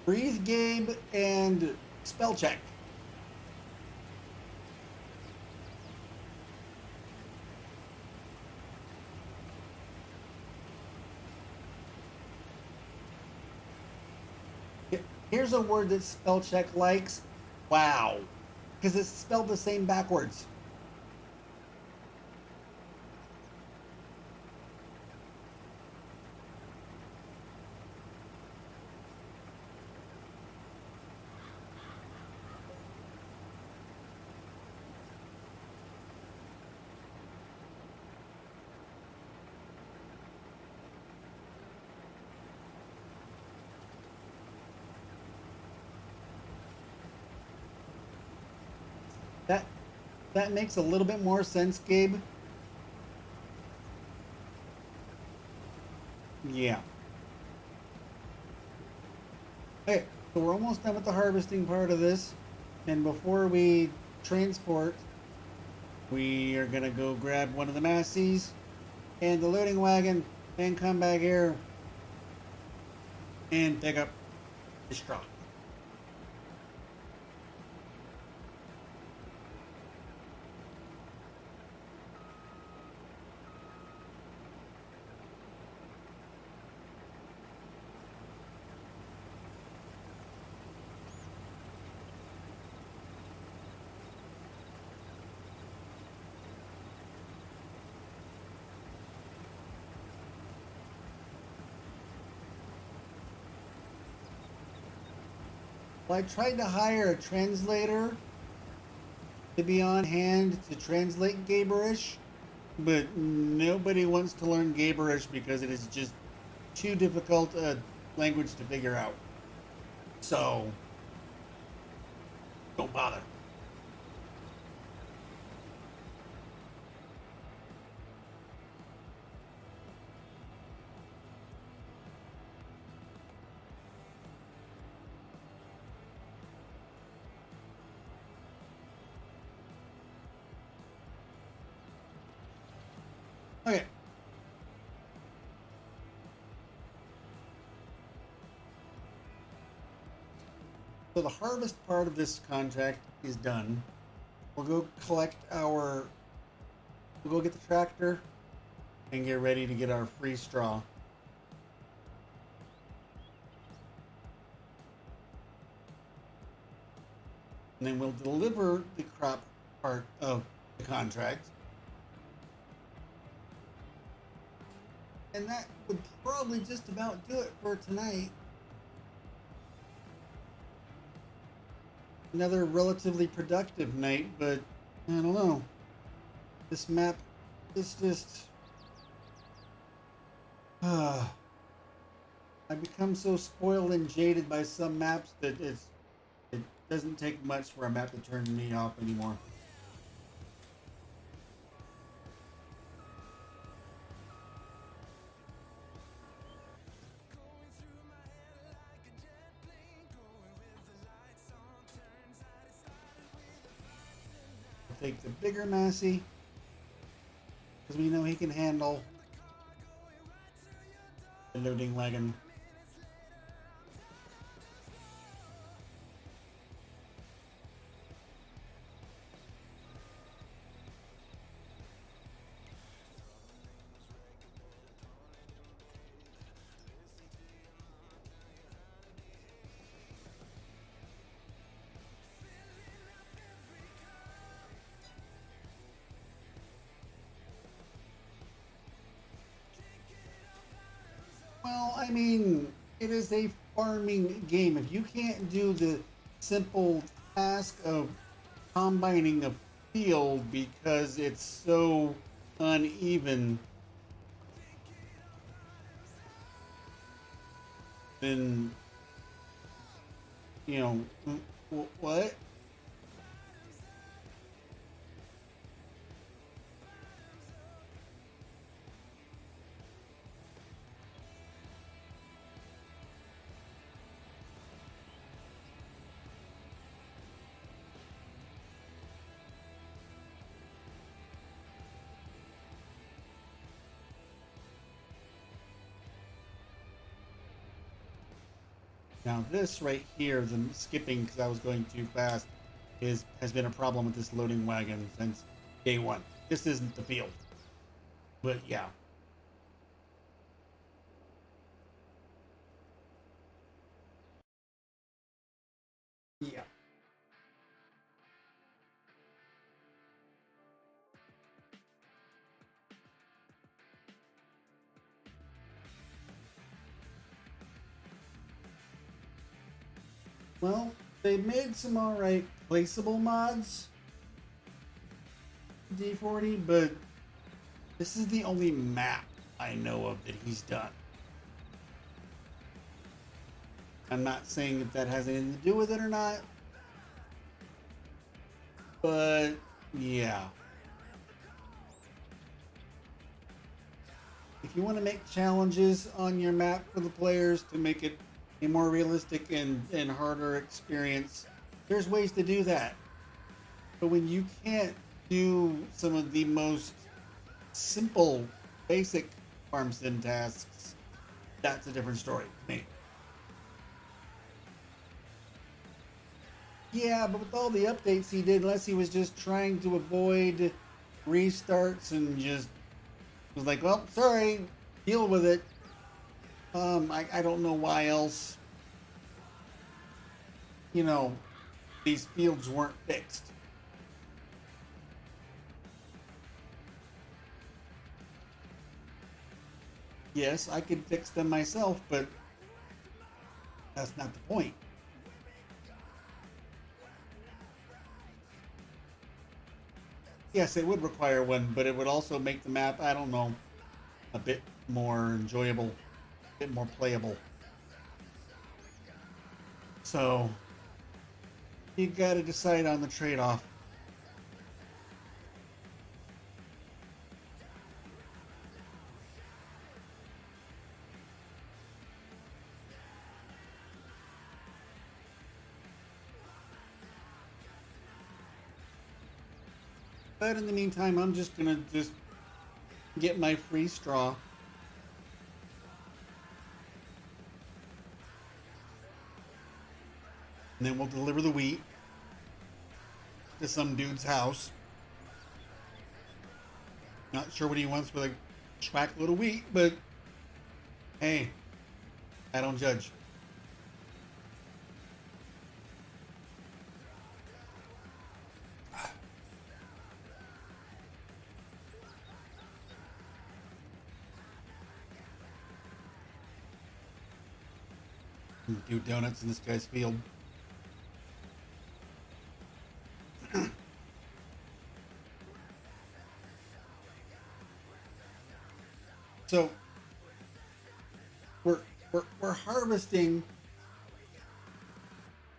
Breathe, Gabe, and spell check. Here's a word that spell check likes. Wow. Because it's spelled the same backwards. That makes a little bit more sense, Gabe. Yeah. Okay, so we're almost done with the harvesting part of this. And before we transport, we are going to go grab one of the Massies and the loading wagon and come back here and pick up the straw. Well, I tried to hire a translator to be on hand to translate Gaberish, but nobody wants to learn Gaberish because it is just too difficult a language to figure out. So, don't bother. Okay. So the harvest part of this contract is done. We'll go collect we'll go get the tractor and get ready to get our free straw. And then we'll deliver the crop part of the contract. And that would probably just about do it for tonight. Another relatively productive night, but I don't know. This map is just I become so spoiled and jaded by some maps that it doesn't take much for a map to turn me off anymore. I'll take the bigger Massey because we know he can handle the loading wagon. Well, I mean, it is a farming game. If you can't do the simple task of combining a field because it's so uneven, then, you know, what? Now this right here, the skipping because I was going too fast, has been a problem with this loading wagon since day one. This isn't the field, but yeah. Yeah. Well, they made some alright placeable mods, D40, but this is the only map I know of that he's done. I'm not saying if that has anything to do with it or not, but yeah. If you want to make challenges on your map for the players to make it a more realistic and harder experience, there's ways to do that. But when you can't do some of the most simple, basic farm sim tasks, that's a different story to me. Yeah, but with all the updates he did, unless he was just trying to avoid restarts and just was like, well, sorry, deal with it. I don't know why else, you know, these fields weren't fixed. Yes, I could fix them myself, but that's not the point. Yes, it would require one, but it would also make the map, I don't know, a bit more enjoyable, a bit more playable. So, you gotta decide on the trade-off. But in the meantime, I'm just gonna get my free straw. And then we'll deliver the wheat to some dude's house. Not sure what he wants with a track load of wheat, but hey, I don't judge. Do donuts in this guy's field. So, we're we're harvesting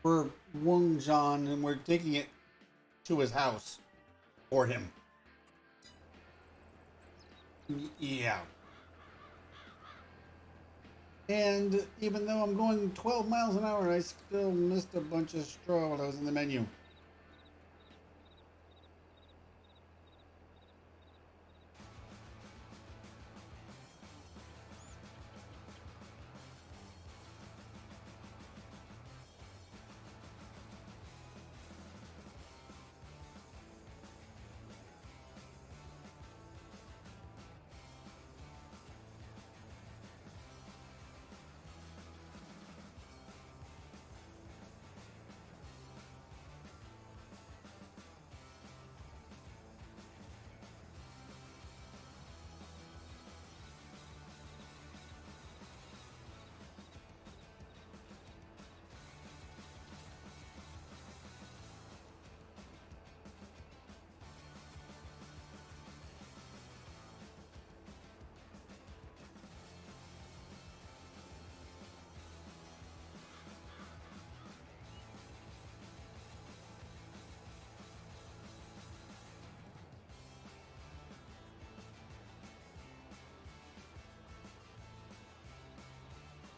for Wong John, and we're taking it to his house for him. Yeah. And even though I'm going 12 miles an hour, I still missed a bunch of straw while I was in the menu.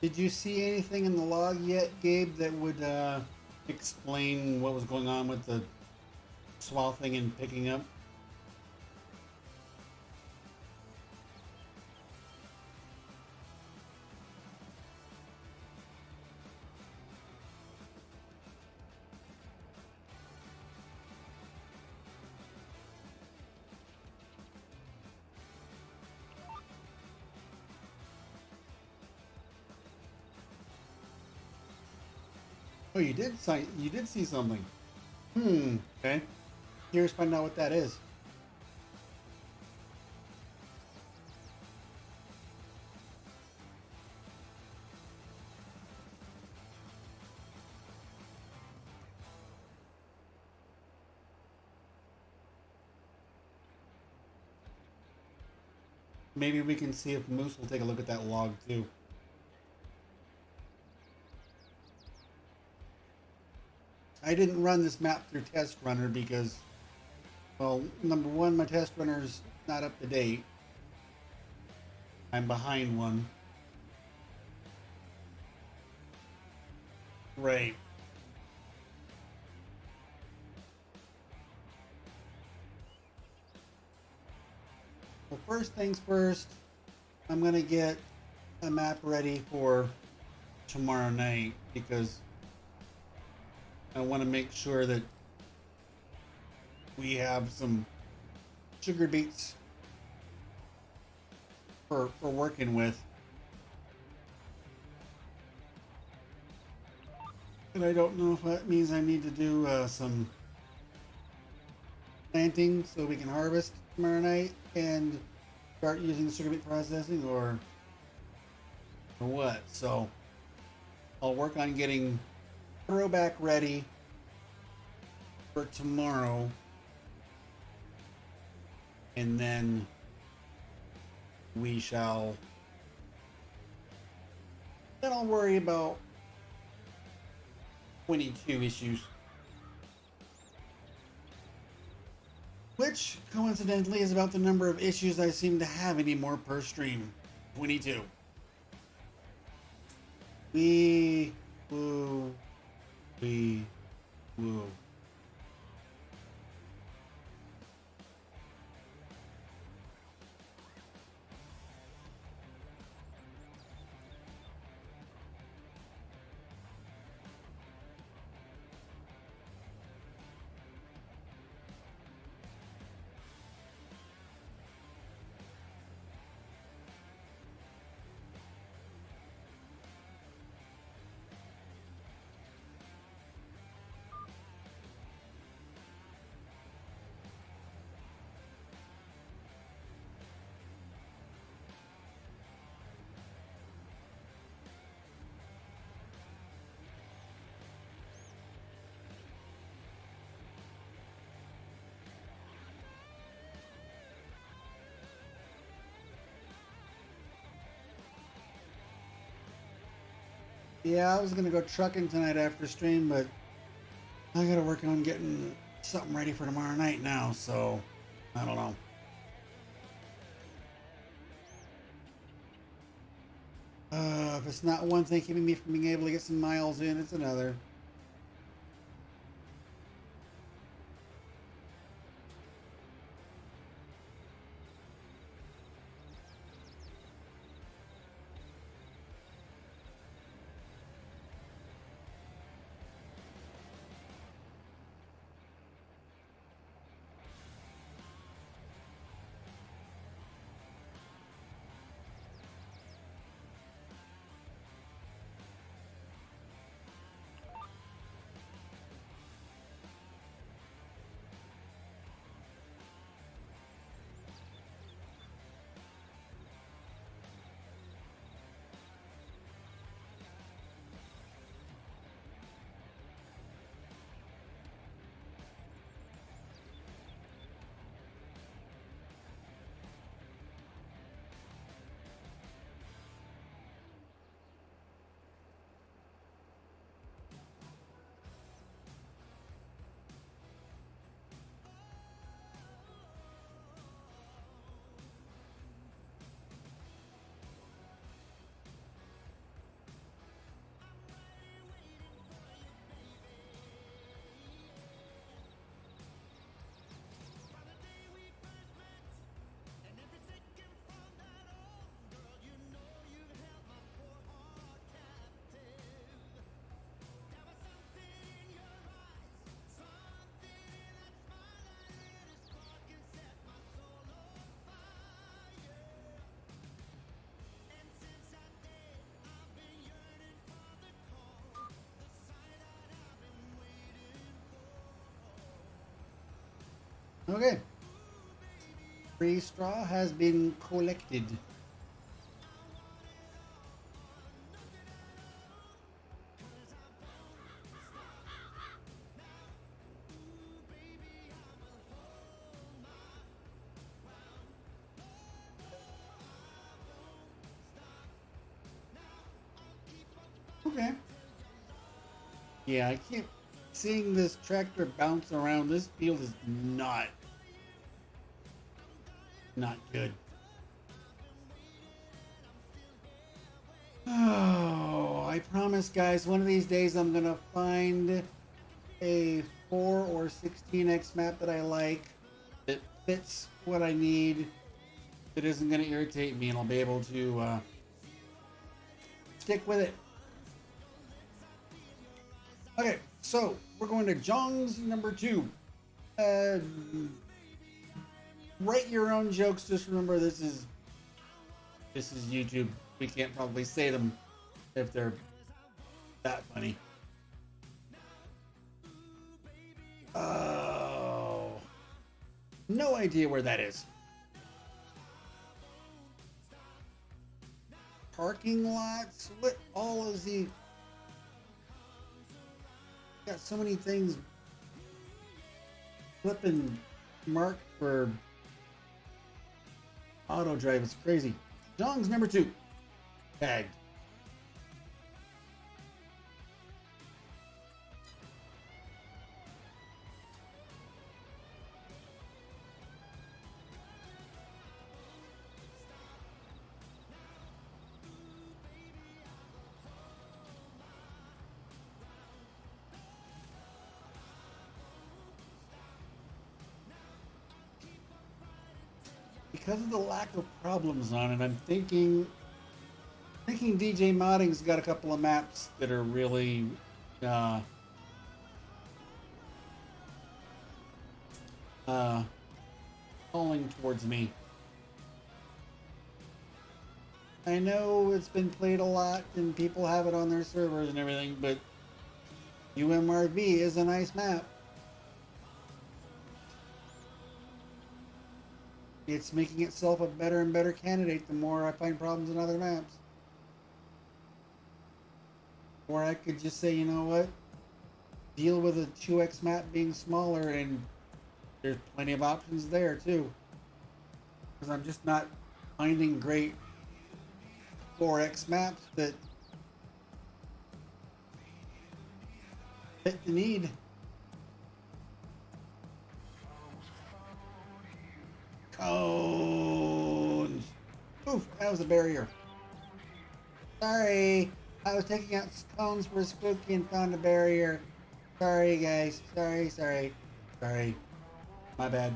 Did you see anything in the log yet, Gabe, that would explain what was going on with the swathing and picking up? Oh, you did see something. Okay. Curious to find out what that is. Maybe we can see if Moose will take a look at that log too. I didn't run this map through Test Runner because, well, number one, my Test Runner's not up to date. I'm behind one. Right. Well, first things first, I'm going to get a map ready for tomorrow night because I want to make sure that we have some sugar beets for working with. And I don't know if that means I need to do some planting so we can harvest tomorrow night and start using the sugar beet processing or what. So I'll work on getting throwback ready for tomorrow, and then I'll worry about 22 issues, which coincidentally is about the number of issues I seem to have anymore per stream. 22. Woo. Yeah, I was gonna go trucking tonight after stream, but I gotta work on getting something ready for tomorrow night now, so I don't know. If it's not one thing keeping me from being able to get some miles in, it's another. Okay. Free straw has been collected. Okay. Yeah, I can't. Seeing this tractor bounce around this field is not good. Oh, I promise, guys, one of these days I'm gonna find a 4 or 16x map that I like, that fits what I need, that isn't gonna irritate me, and I'll be able to stick with it. Okay, so we're going to Jong's number 2. Write your own jokes. Just remember, this is YouTube. We can't probably say them if they're that funny. Oh, no idea where that is. Parking lots? What all is he? Got so many things flipping marked for auto drive. It's crazy. Jong's number 2. Tagged. Because of the lack of problems on it, I'm thinking DJ Modding's got a couple of maps that are really calling towards me. I know it's been played a lot and people have it on their servers and everything, but UMRV is a nice map. It's making itself a better and better candidate the more I find problems in other maps. Or I could just say, you know what? Deal with a 2x map being smaller, and there's plenty of options there too. Because I'm just not finding great 4x maps that Fit the need. Cones. Oof, that was a barrier. Sorry, I was taking out cones for Spooky and found a barrier. Sorry, guys. Sorry. My bad.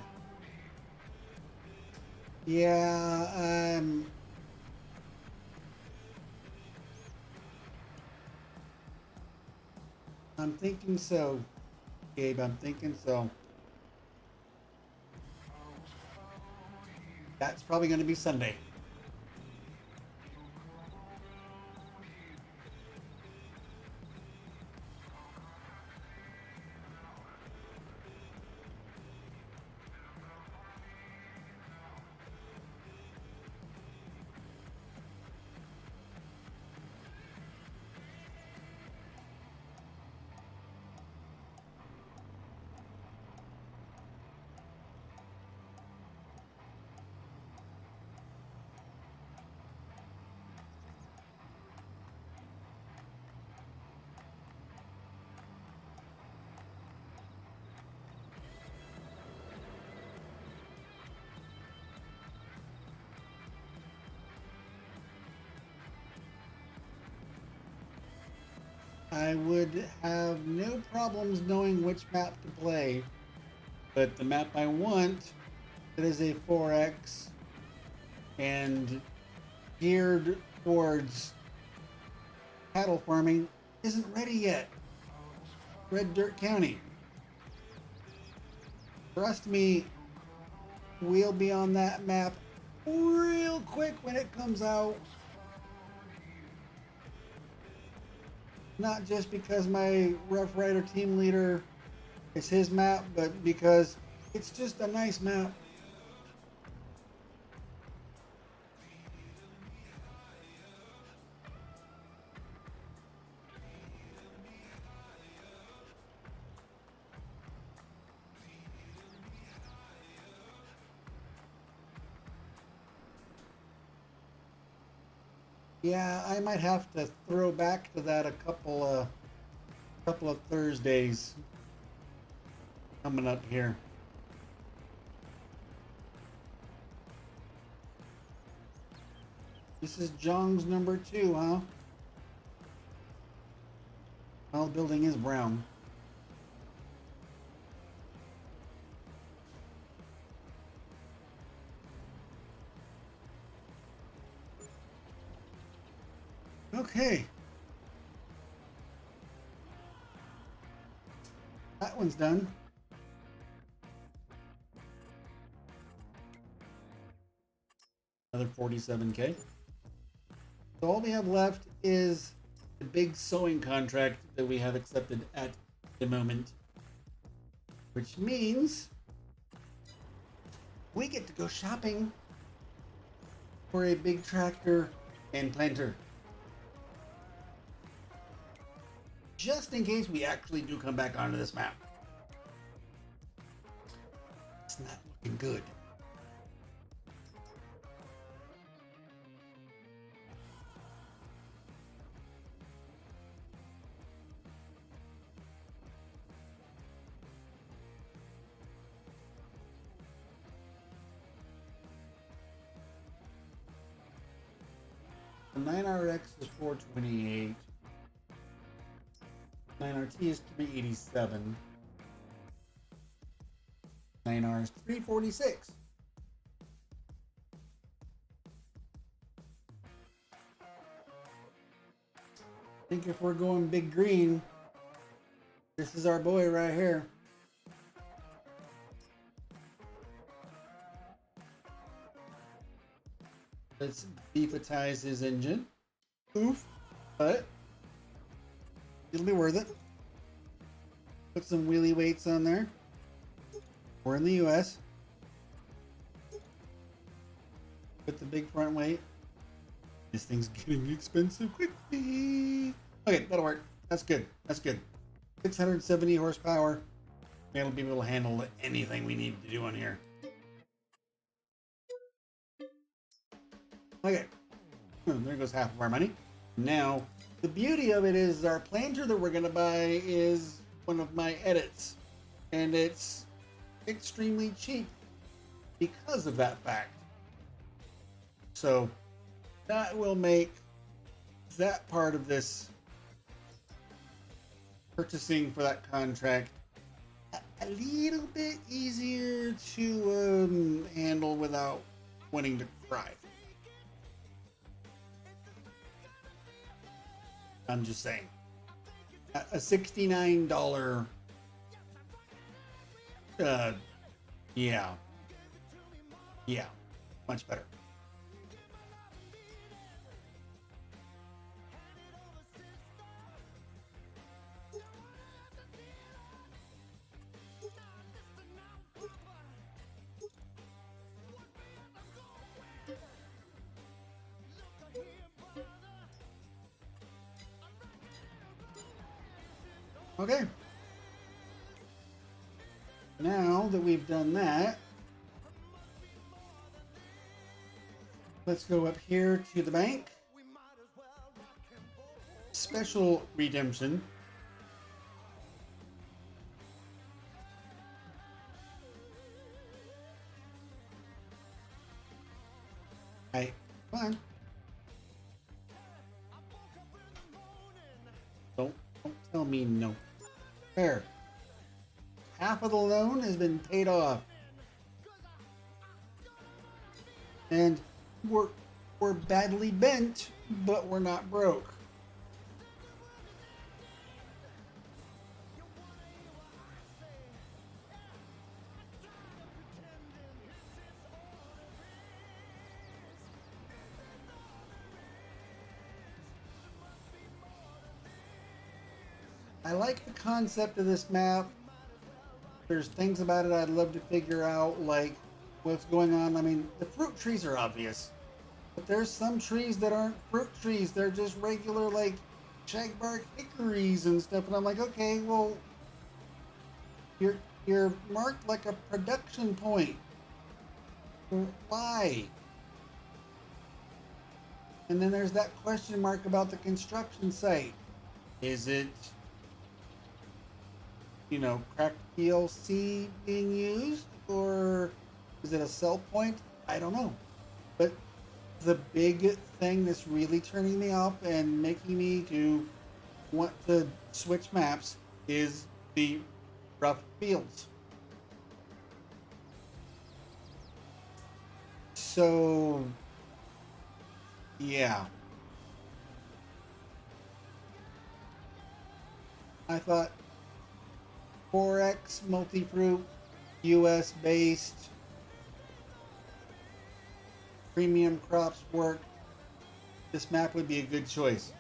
Yeah, I'm thinking so, Gabe. I'm thinking so. That's probably going to be Sunday. I would have no problems knowing which map to play, but the map I want, it is a 4X and geared towards cattle farming, isn't ready yet. Red Dirt County. Trust me, we'll be on that map real quick when it comes out. Not just because my Rough Rider team leader is his map, but because it's just a nice map. Yeah, I might have to throw back to that a couple of Thursdays coming up here. This is Jong's number 2, huh? Well, the building is brown. Okay. That one's done. Another 47K. So all we have left is the big sewing contract that we have accepted at the moment. Which means we get to go shopping for a big tractor and planter. Just in case we actually do come back onto this map. It's not looking good. The 9RX is 428. 9RT is 387. 9R is 346. I think if we're going big green, this is our boy right here. Let's beefatize his engine. Oof. But it'll be worth it. Put some wheelie weights on there. We're in the US. Put the big front weight. This thing's getting expensive quickly. Okay, that'll work. That's good. That's good. 670 horsepower. It'll be able to handle anything we need to do on here. Okay. There goes half of our money. Now, the beauty of it is our planter that we're going to buy is one of my edits, and it's extremely cheap because of that fact. So that will make that part of this purchasing for that contract a little bit easier to handle without wanting to cry. I'm just saying. A $69, yeah, much better. Okay. Now that we've done that, let's go up here to the bank. Special redemption. Hey, come on. Don't tell me no. There. Half of the loan has been paid off. And we're badly bent, but we're not broke. I like the concept of this map. There's things about it I'd love to figure out, like what's going on. I mean, the fruit trees are obvious, but there's some trees that aren't fruit trees. They're just regular, like, shagbark hickories and stuff. And I'm like, okay, well, you're marked like a production point. Why? And then there's that question mark about the construction site. Is it, you know, cracked PLC being used, or is it a sell point? I don't know. But the big thing that's really turning me off and making me to want to switch maps is the rough fields. So, yeah. I thought 4X multi-fruit, US based, premium crops work. This map would be a good choice.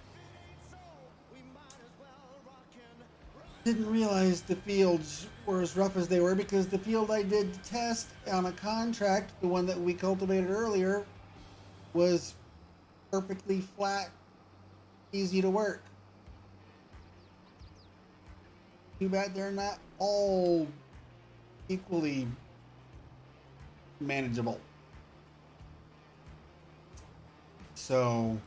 Didn't realize the fields were as rough as they were, because the field I did test on a contract, the one that we cultivated earlier, was perfectly flat, easy to work. Too bad they're not all equally manageable. So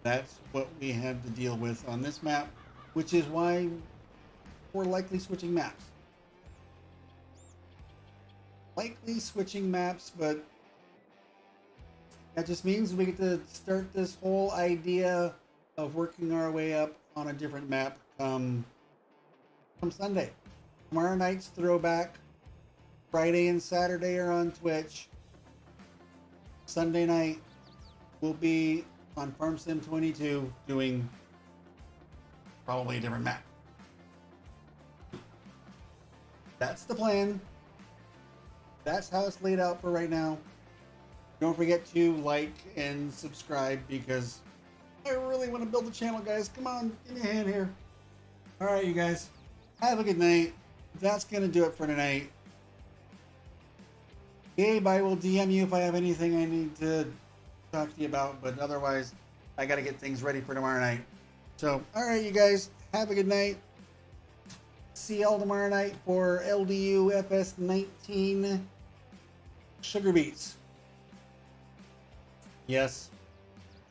that's what we have to deal with on this map, which is why we're likely switching maps. Likely switching maps, but that just means we get to start this whole idea of working our way up on a different map come Sunday. Tomorrow night's throwback. Friday and Saturday are on Twitch. Sunday night will be on Farm Sim 22 doing probably a different map. That's the plan. That's how it's laid out for right now. Don't forget to like and subscribe, because I really want to build the channel, guys. Come on, give me a hand here. All right, you guys. Have a good night. That's going to do it for tonight. Gabe, I will DM you if I have anything I need to talk to you about, but otherwise, I got to get things ready for tomorrow night. So, all right, you guys. Have a good night. See y'all tomorrow night for LDU FS19 Sugar Beets. Yes,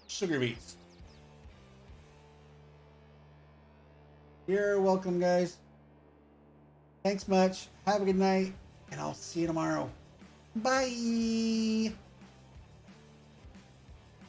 Sugar Beets. You're welcome, guys. Thanks much. Have a good night, and I'll see you tomorrow. Bye.